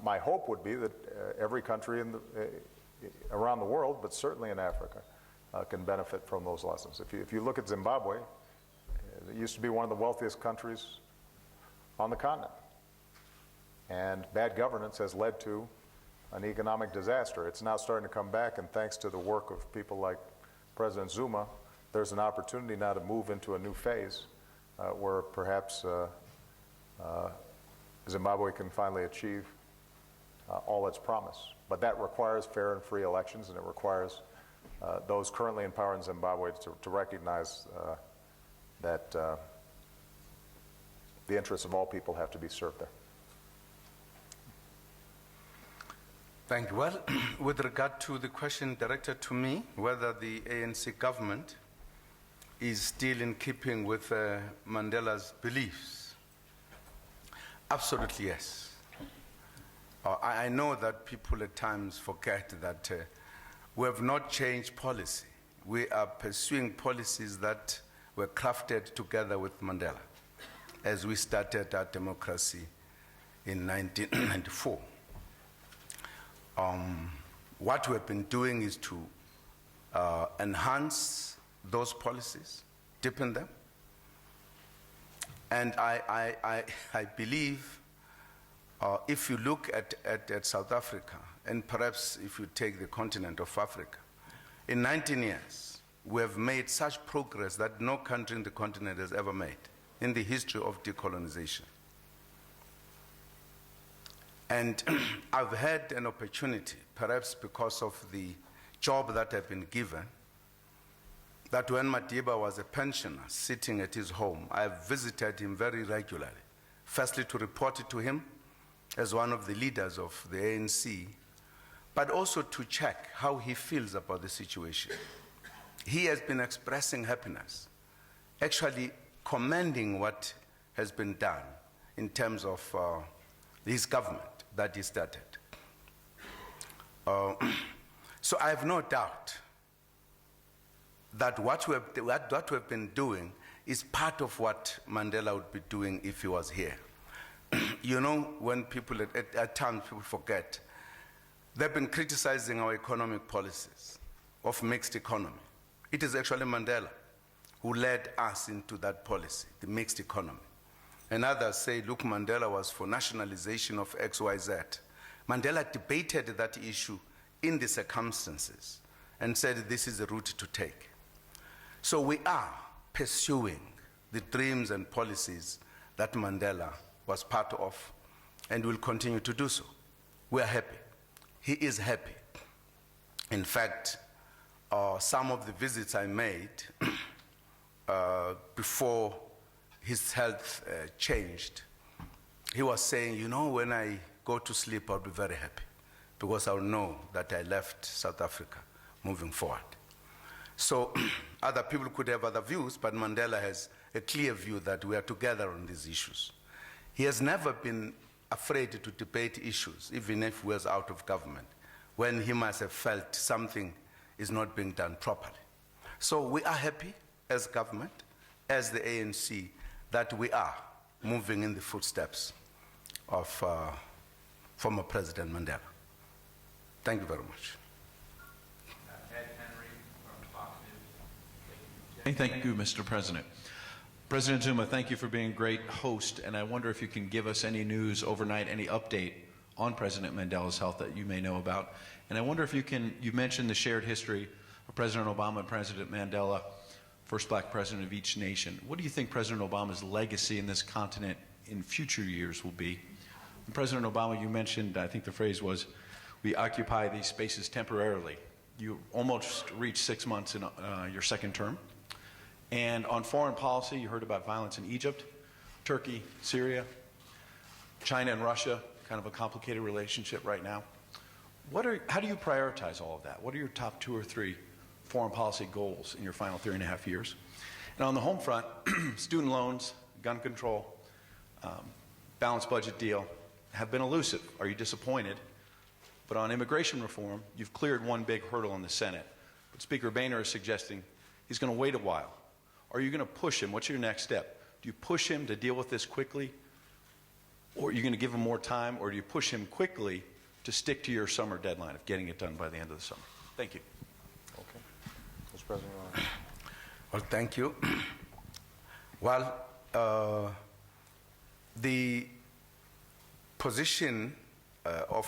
my hope would be that every country around the world, but certainly in Africa, can benefit from those lessons. If you look at Zimbabwe, it used to be one of the wealthiest countries on the continent. And bad governance has led to an economic disaster. It's now starting to come back, and thanks to the work of people like President Zuma, there's an opportunity now to move into a new phase where perhaps Zimbabwe can finally achieve all its promise. But that requires fair and free elections, and it requires those currently in power in Zimbabwe to recognize that the interests of all people have to be served there. Thank you. Well, with regard to the question directed to me, whether the ANC government is still in keeping with Mandela's beliefs, absolutely yes. I know that people at times forget that we have not changed policy. We are pursuing policies that were crafted together with Mandela as we started our democracy in 1994. What we've been doing is to enhance those policies, deepen them. And I believe if you look at South Africa, and perhaps if you take the continent of Africa, in 19 years, we have made such progress that no country in the continent has ever made in the history of decolonization. And I've had an opportunity, perhaps because of the job that I've been given, that when Madiba was a pensioner sitting at his home, I visited him very regularly. Firstly, to report it to him as one of the leaders of the ANC, but also to check how he feels about the situation. He has been expressing happiness, actually commending what has been done in terms of his government that he started. So I have no doubt that what we've been doing is part of what Mandela would be doing if he was here. You know, when people, at times people forget, they've been criticizing our economic policies of mixed economy. It is actually Mandela who led us into that policy, the mixed economy. And others say, look, Mandela was for nationalization of XYZ. Mandela debated that issue in the circumstances and said this is the route to take. So we are pursuing the dreams and policies that Mandela was part of and will continue to do so. We are happy. He is happy. In fact, some of the visits I made before his health changed, he was saying, you know, when I go to sleep, I'll be very happy because I'll know that I left South Africa moving forward. So other people could have other views, but Mandela has a clear view that we are together on these issues. He has never been afraid to debate issues, even if he was out of government, when he must have felt something is not being done properly. So we are happy as government, as the ANC, that we are moving in the footsteps of former President Mandela. Thank you very much. Thank you, Mr. President. President Zuma, thank you for being a great host, and I wonder if you can give us any news overnight, any update on President Mandela's health that you may know about. And I wonder if you mentioned the shared history of President Obama and President Mandela, first black president of each nation. What do you think President Obama's legacy in this continent in future years will be? And President Obama, you mentioned, I think the phrase was, we occupy these spaces temporarily. You almost reached 6 months in your second term. And on foreign policy, you heard about violence in Egypt, Turkey, Syria, China and Russia, kind of a complicated relationship right now. How do you prioritize all of that? What are your top 2 or 3 foreign policy goals in your final 3.5 years? And on the home front, student loans, gun control, balanced budget deal have been elusive. Are you disappointed? But on immigration reform, you've cleared one big hurdle in the Senate. But Speaker Boehner is suggesting he's going to wait a while. Are you going to push him? What's your next step? Do you push him to deal with this quickly? Or are you going to give him more time? Or do you push him quickly to stick to your summer deadline of getting it done by the end of the summer? Thank you. Okay. Mr. President. Well, thank you. Well, the position of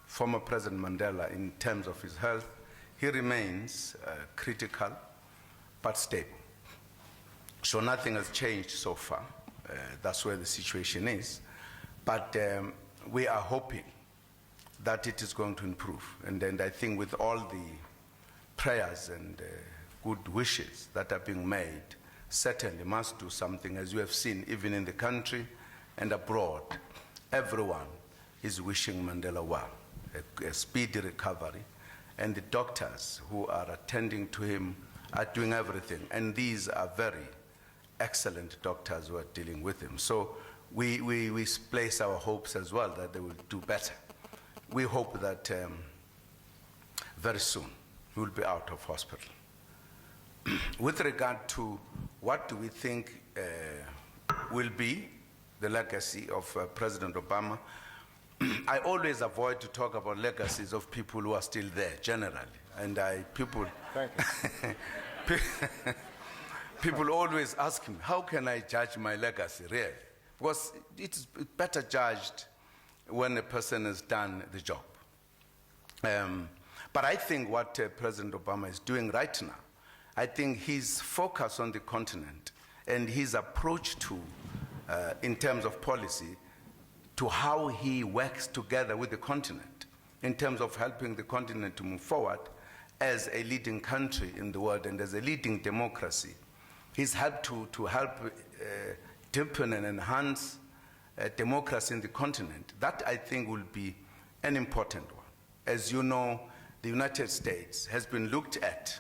former President Mandela in terms of his health, he remains critical but stable. So nothing has changed so far. That's where the situation is. But we are hoping that it is going to improve. And I think with all the prayers and good wishes that are being made, certainly must do something. As you have seen, even in the country and abroad, everyone is wishing Mandela well, a speedy recovery. And the doctors who are attending to him are doing everything. And these are very excellent doctors who are dealing with him. So we place our hopes as well that they will do better. We hope that very soon he will be out of hospital. With regard to what do we think will be the legacy of President Obama, I always avoid to talk about legacies of people who are still there, generally. And people always ask me, how can I judge my legacy, really? Because it's better judged when a person has done the job. But I think what President Obama is doing right now, I think his focus on the continent and his approach to, in terms of policy, to how he works together with the continent in terms of helping the continent to move forward as a leading country in the world and as a leading democracy. He's helped to help deepen and enhance democracy in the continent. That, I think, will be an important one. As you know, the United States has been looked at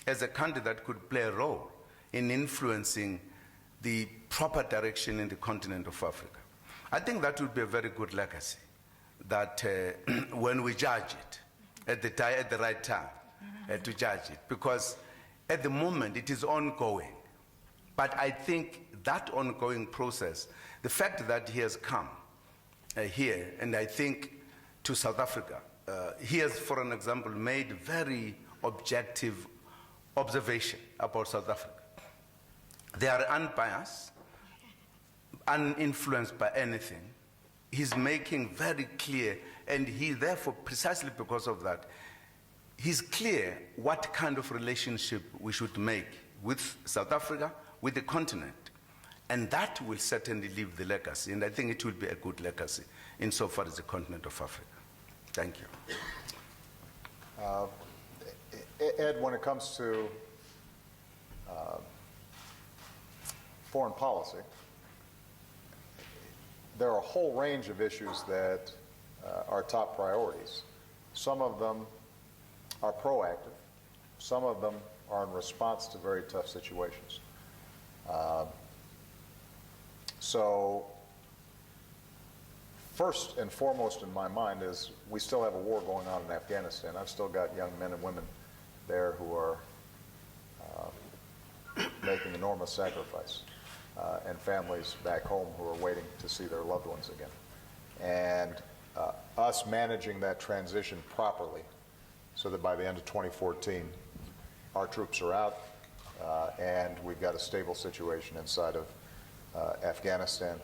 as a country that could play a role in influencing the proper direction in the continent of Africa. I think that would be a very good legacy, that when we judge it at the right time, to judge it, because at the moment it is ongoing. But I think that ongoing process, the fact that he has come here, and I think to South Africa, he has, for an example, made very objective observation about South Africa. They are unbiased, uninfluenced by anything. He's making very clear, and he therefore, precisely because of that, he's clear what kind of relationship we should make with South Africa, with the continent. And that will certainly leave the legacy, and I think it will be a good legacy insofar as the continent of Africa. Thank you. Ed, when it comes to foreign policy, there are a whole range of issues that are top priorities. Some of them are proactive. Some of them are in response to very tough situations. So first and foremost in my mind is we still have a war going on in Afghanistan. I've still got young men and women there who are making enormous sacrifice, and families back home who are waiting to see their loved ones again. And us managing that transition properly so that by the end of 2014 our troops are out and we've got a stable situation inside of Afghanistan,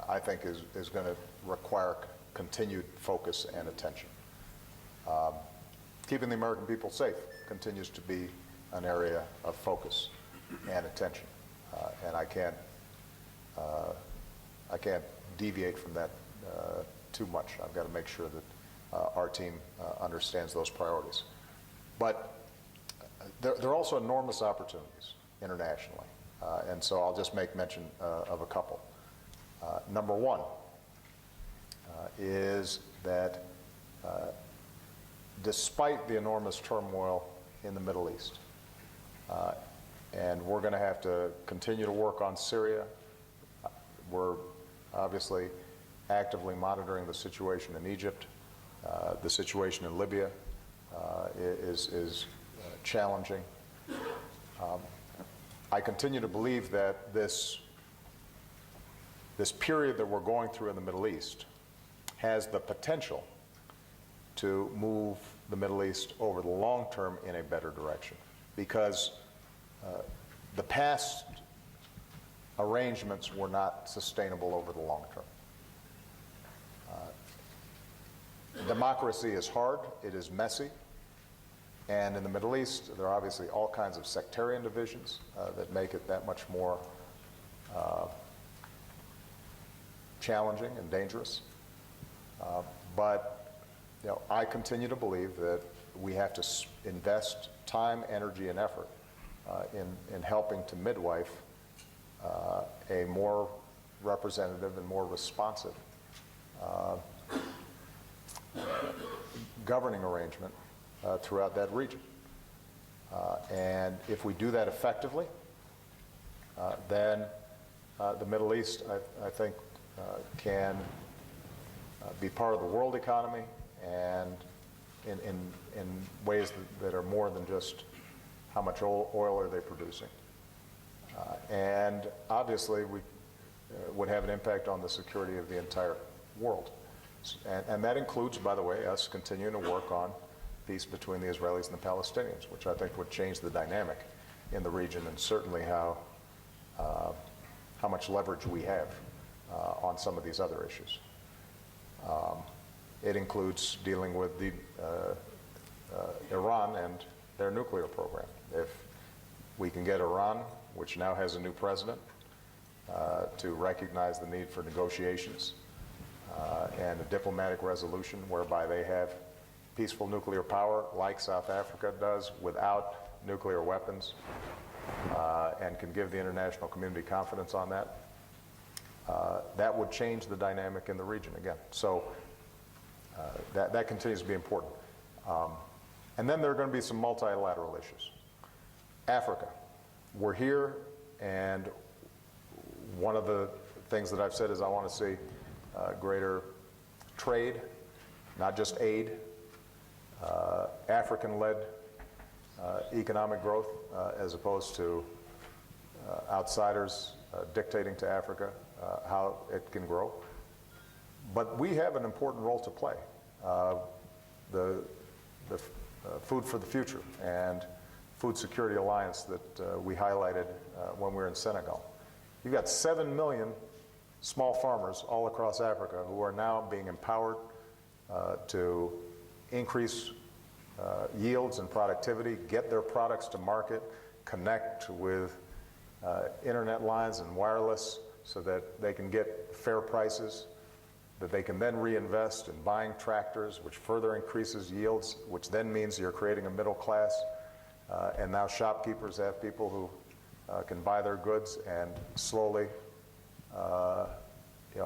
I think is going to require continued focus and attention. Keeping the American people safe continues to be an area of focus and attention, and I can't deviate from that too much. I've got to make sure that our team understands those priorities. But there are also enormous opportunities internationally, and so I'll just make mention of a couple. Number one is that despite the enormous turmoil in the Middle East, and we're going to have to continue to work on Syria. We're obviously actively monitoring the situation in Egypt. The situation in Libya is challenging. I continue to believe that this period that we're going through in the Middle East has the potential to move the Middle East over the long term in a better direction, because the past arrangements were not sustainable over the long term. Democracy is hard, it is messy, and in the Middle East there are obviously all kinds of sectarian divisions that make it that much more challenging and dangerous. But you know, I continue to believe that we have to invest time, energy, and effort in helping to midwife a more representative and more responsive governing arrangement throughout that region. And if we do that effectively, then the Middle East, I think, can be part of the world economy, and in ways that are more than just how much oil are they producing. And obviously we would have an impact on the security of the entire world. And that includes, by the way, us continuing to work on peace between the Israelis and the Palestinians, which I think would change the dynamic in the region, and certainly how much leverage we have on some of these other issues. It includes dealing with Iran and their nuclear program. If we can get Iran, which now has a new president, to recognize the need for negotiations and a diplomatic resolution whereby they have peaceful nuclear power like South Africa does without nuclear weapons, and can give the international community confidence on that, that would change the dynamic in the region again. So that continues to be important. And then there are going to be some multilateral issues. Africa, we're here, and one of the things that I've said is I want to see greater trade, not just aid, African-led economic growth, as opposed to outsiders dictating to Africa how it can grow. But we have an important role to play. The Food for the Future and Food Security Alliance that we highlighted when we were in Senegal. You've got 7 million small farmers all across Africa who are now being empowered to increase yields and productivity, get their products to market, connect with internet lines and wireless so that they can get fair prices that they can then reinvest in buying tractors, which further increases yields, which then means you're creating a middle class. And now shopkeepers have people who can buy their goods, and slowly,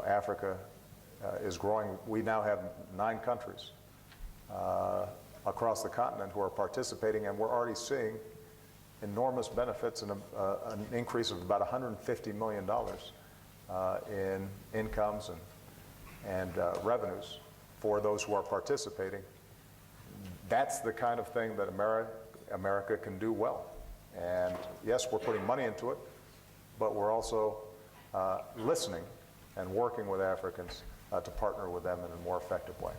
Africa is growing. We now have 9 countries across the continent who are participating, and we're already seeing enormous benefits and an increase of about $150 million in incomes and revenues for those who are participating. That's the kind of thing that America can do well. And yes, we're putting money into it, but we're also listening and working with Africans to partner with them in a more effective way.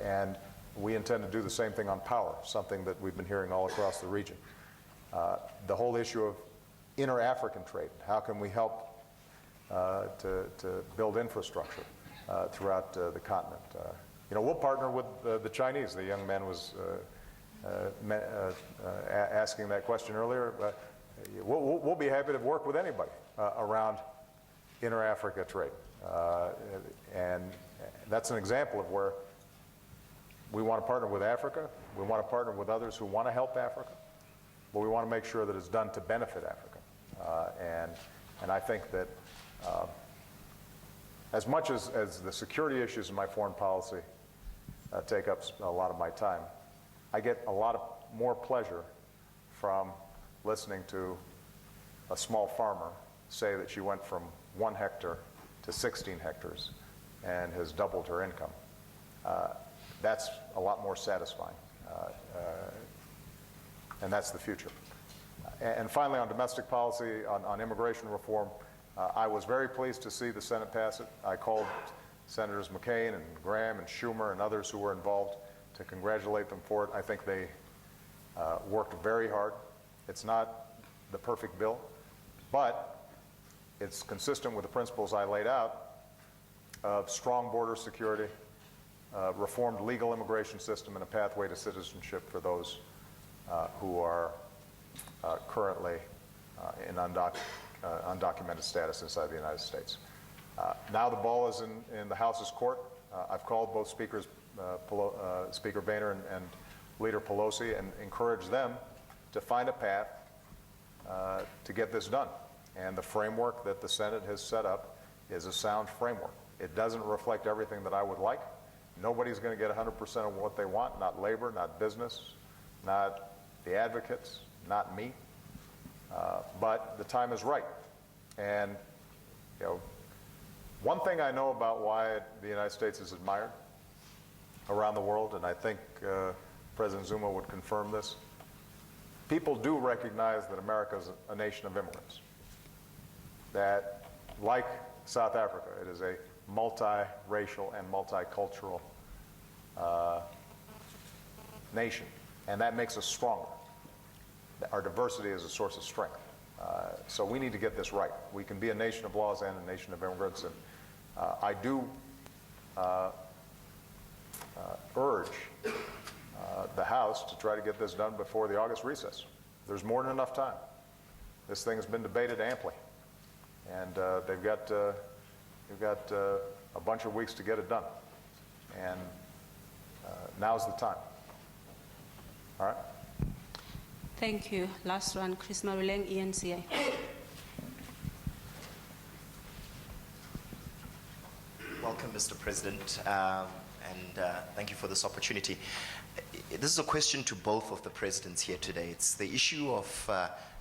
And we intend to do the same thing on power, something that we've been hearing all across the region. The whole issue of inter-African trade, how can we help to build infrastructure throughout the continent? We'll partner with the Chinese. The young man was asking that question earlier. We'll be happy to work with anybody around inter-Africa trade. And that's an example of where we want to partner with Africa. We want to partner with others who want to help Africa, but we want to make sure that it's done to benefit Africa. And I think that as much as the security issues in my foreign policy take up a lot of my time, I get a lot more pleasure from listening to a small farmer say that she went from 1 hectare to 16 hectares and has doubled her income. That's a lot more satisfying, and that's the future. And finally, on domestic policy, on immigration reform, I was very pleased to see the Senate pass it. I called Senators McCain and Graham and Schumer and others who were involved to congratulate them for it. I think they worked very hard. It's not the perfect bill, but it's consistent with the principles I laid out of strong border security, reformed legal immigration system, and a pathway to citizenship for those who are currently in undocumented status inside the United States. Now the ball is in the House's court. I've called both speakers, Speaker Boehner and Leader Pelosi, and encouraged them to find a path to get this done. And the framework that the Senate has set up is a sound framework. It doesn't reflect everything that I would like. Nobody's going to get 100% of what they want, not labor, not business, not the advocates, not me. But the time is right. And, one thing I know about why the United States is admired around the world, and I think President Zuma would confirm this, people do recognize that America is a nation of immigrants. That, like South Africa, it is a multiracial and multicultural nation, and that makes us stronger. Our diversity is a source of strength. So we need to get this right. We can be a nation of laws and a nation of immigrants, and I do urge the House to try to get this done before the August recess. There's more than enough time. This thing has been debated amply, and they've got a bunch of weeks to get it done, and now's the time. All right? Thank you. Last one, Chris Maruleng, ENCA. Welcome, Mr. President, and thank you for this opportunity. This is a question to both of the presidents here today. It's the issue of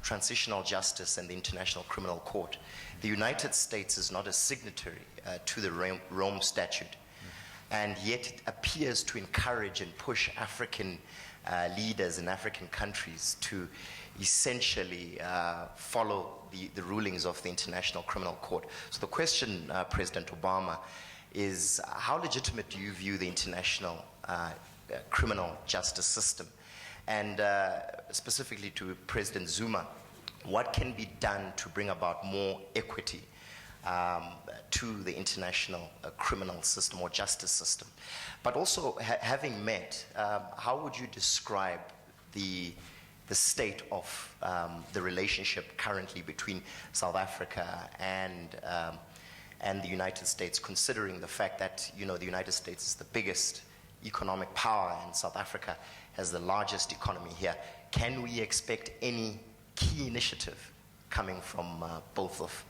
transitional justice and the International Criminal Court. The United States is not a signatory to the Rome Statute, and yet it appears to encourage and push African leaders in African countries to essentially follow the rulings of the International Criminal Court. So the question, President Obama, is how legitimate do you view the international criminal justice system? And specifically to President Zuma, what can be done to bring about more equity to the international criminal system or justice system? But also, having met, how would you describe the state of the relationship currently between South Africa and and the United States, considering the fact that, the United States is the biggest economic power and South Africa has the largest economy here. Can we expect any key initiative coming from both of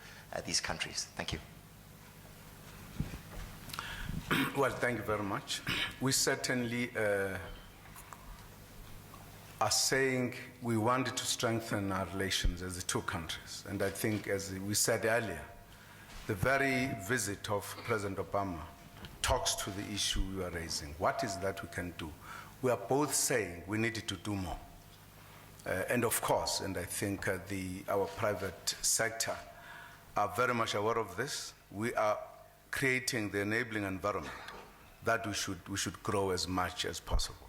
these countries? Thank you. Well, thank you very much. We certainly are saying we wanted to strengthen our relations as the two countries. And I think, as we said earlier, the very visit of President Obama talks to the issue you are raising. What is that we can do? We are both saying we needed to do more. And of course, and I think our private sector are very much aware of this, we are creating the enabling environment that we should grow as much as possible.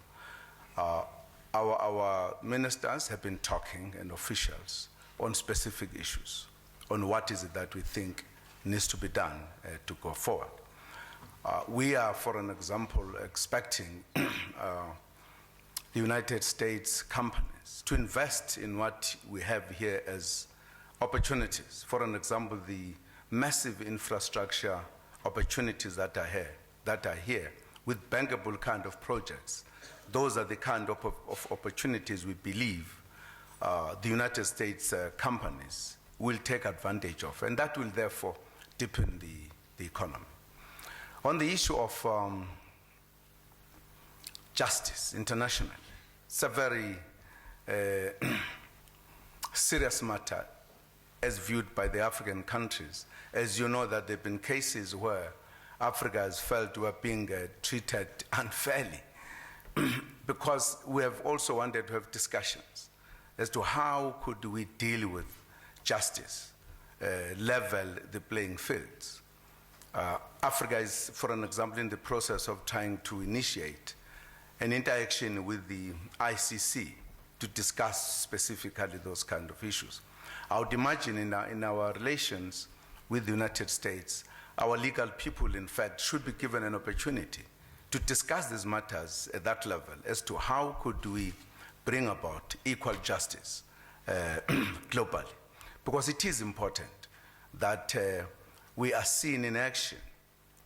Our ministers have been talking, and officials, on specific issues, on what is it that we think needs to be done to go forward. We are, for an example, expecting the United States companies to invest in what we have here as opportunities. For an example, the massive infrastructure opportunities that are here with bankable kind of projects. Those are the kind of opportunities we believe the United States companies will take advantage of, and that will therefore deepen the economy. On the issue of justice internationally, it's a very serious matter as viewed by the African countries. As you know, that there have been cases where Africa has felt we are being treated unfairly because we have also wanted to have discussions as to how could we deal with justice, level the playing fields. Africa is, for an example, in the process of trying to initiate an interaction with the ICC to discuss specifically those kind of issues. I would imagine in our relations with the United States, our legal people, in fact, should be given an opportunity to discuss these matters at that level as to how could we bring about equal justice globally. Because it is important that we are seen in action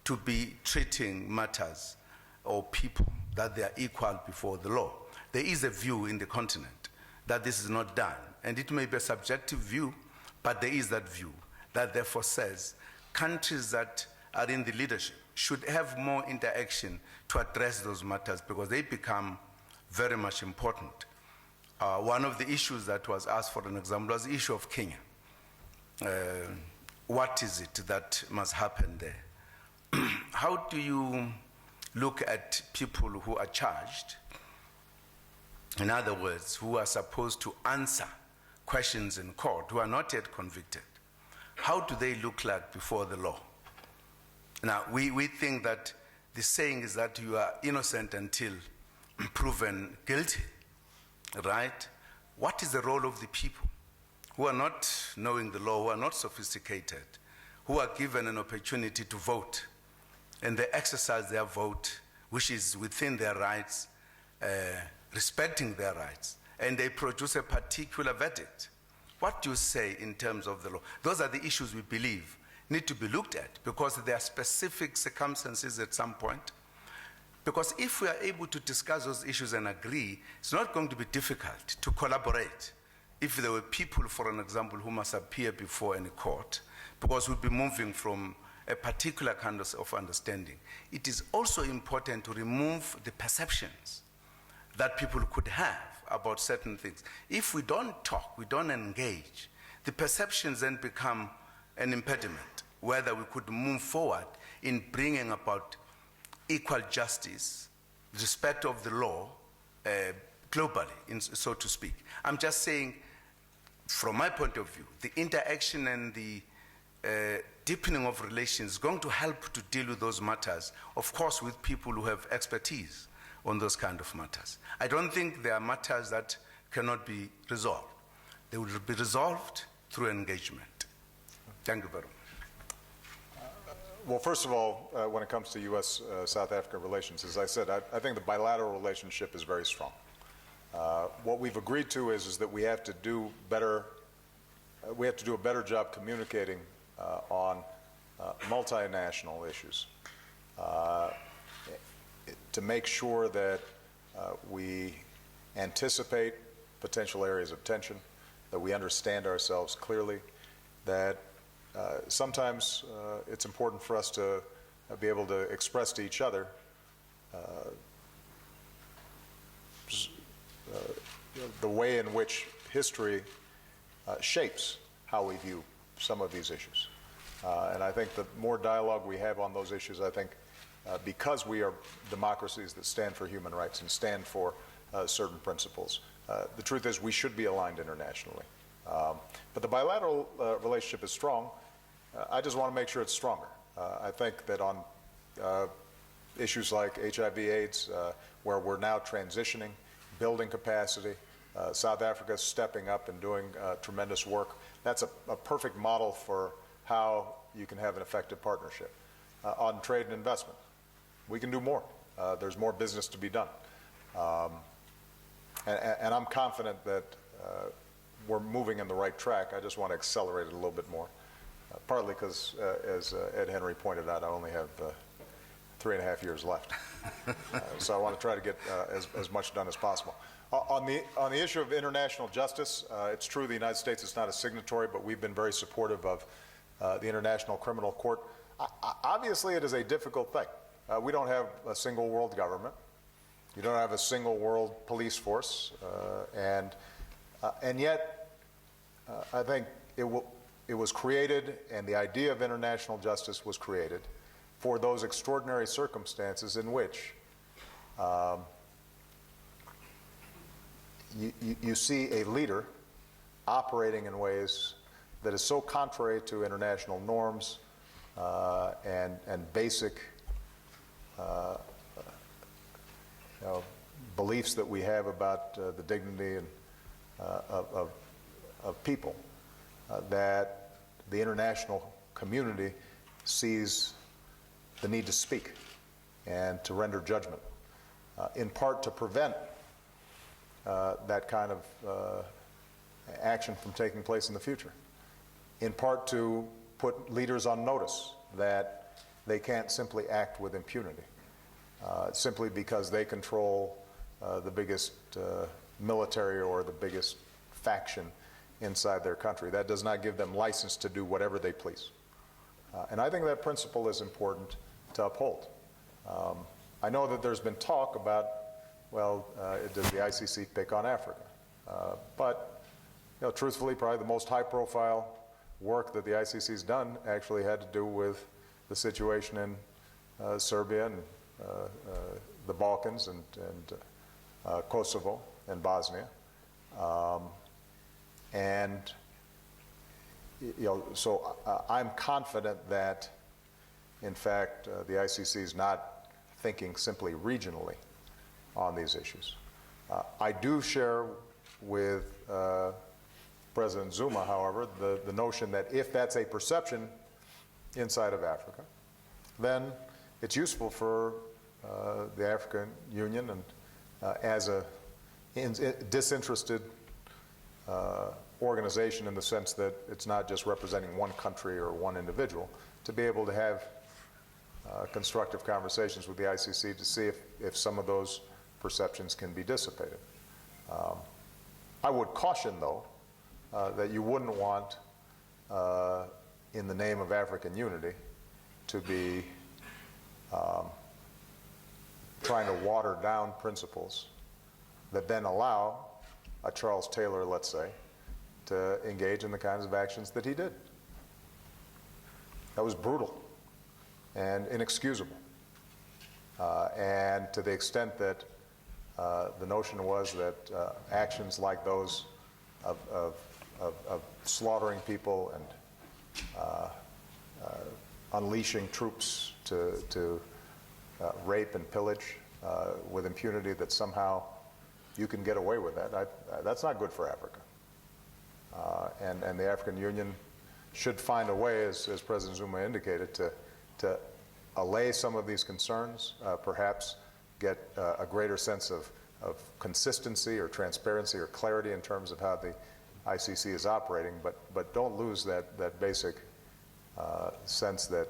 to be treating matters or people that they are equal before the law. There is a view in the continent that this is not done, and it may be a subjective view, but there is that view that therefore says countries that are in the leadership should have more interaction to address those matters because they become very much important. One of the issues that was asked, for an example, was the issue of Kenya. What is it that must happen there? How do you look at people who are charged, in other words, who are supposed to answer questions in court, who are not yet convicted? How do they look like before the law? Now, we think that the saying is that you are innocent until proven guilty, right? What is the role of the people who are not knowing the law, who are not sophisticated, who are given an opportunity to vote, and they exercise their vote, which is within their rights, respecting their rights, and they produce a particular verdict? What do you say in terms of the law? Those are the issues we believe need to be looked at because there are specific circumstances at some point. Because if we are able to discuss those issues and agree, it's not going to be difficult to collaborate if there were people, for an example, who must appear before any court, because we'll be moving from a particular kind of understanding. It is also important to remove the perceptions that people could have about certain things. If we don't talk, we don't engage, the perceptions then become an impediment, whether we could move forward in bringing about equal justice, respect of the law globally, so to speak. I'm just saying, from my point of view, the interaction and the deepening of relations is going to help to deal with those matters, of course, with people who have expertise on those kind of matters. I don't think there are matters that cannot be resolved. They will be resolved through engagement. Thank you very much. Well, first of all, when it comes to U.S.-South Africa relations, as I said, I think the bilateral relationship is very strong. What we've agreed to is that we have to do a better job communicating on multinational issues, to make sure that we anticipate potential areas of tension, that we understand ourselves clearly, that sometimes it's important for us to be able to express to each other the way in which history shapes how we view some of these issues. And I think the more dialogue we have on those issues, I think because we are democracies that stand for human rights and stand for certain principles, the truth is we should be aligned internationally. But the bilateral relationship is strong. I just want to make sure it's stronger. I think that on issues like HIV/AIDS, where we're now transitioning, building capacity, South Africa is stepping up and doing tremendous work. That's a perfect model for how you can have an effective partnership. On trade and investment, we can do more. There's more business to be done. And I'm confident that we're moving in the right track. I just want to accelerate it a little bit more, partly because, as Ed Henry pointed out, I only have 3.5 years left. So I want to try to get as much done as possible. On the issue of international justice, it's true the United States is not a signatory, but we've been very supportive of the International Criminal Court. Obviously, it is a difficult thing. We don't have a single world government. You don't have a single world police force, and yet I think it was created, and the idea of international justice was created for those extraordinary circumstances in which you see a leader operating in ways that is so contrary to international norms and basic beliefs that we have about the dignity and, of people, that the international community sees the need to speak and to render judgment, in part to prevent that kind of action from taking place in the future, in part to put leaders on notice that they can't simply act with impunity simply because they control the biggest military or the biggest faction inside their country. That does not give them license to do whatever they please. And I think that principle is important to uphold. I know that there's been talk about, well, does the ICC pick on Africa? But truthfully, probably the most high-profile work that the ICC's done actually had to do with the situation in Serbia and the Balkans and Kosovo and Bosnia. So I'm confident that, in fact, the ICC is not thinking simply regionally on these issues. I do share with President Zuma, however, the notion that if that's a perception inside of Africa, then it's useful for the African Union and as a disinterested organization, in the sense that it's not just representing one country or one individual, to be able to have constructive conversations with the ICC to see if some of those perceptions can be dissipated. I would caution, though, that you wouldn't want, in the name of African unity, to be trying to water down principles that then allow a Charles Taylor, let's say, to engage in the kinds of actions that he did. That was brutal and inexcusable. And to the extent that the notion was that actions like those of slaughtering people and unleashing troops to rape and pillage with impunity, that somehow you can get away with that, that's not good for Africa. And the African Union should find a way, as President Zuma indicated, to allay some of these concerns, perhaps get a greater sense of consistency or transparency or clarity in terms of how the ICC is operating, but don't lose that basic sense that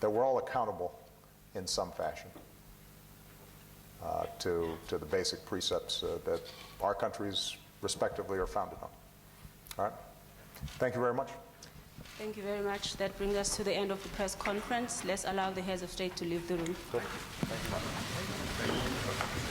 that we're all accountable in some fashion to the basic precepts that our countries respectively are founded on. All right? Thank you very much. Thank you very much. That brings us to the end of the press conference. Let's allow the heads of state to leave the room. Thank you.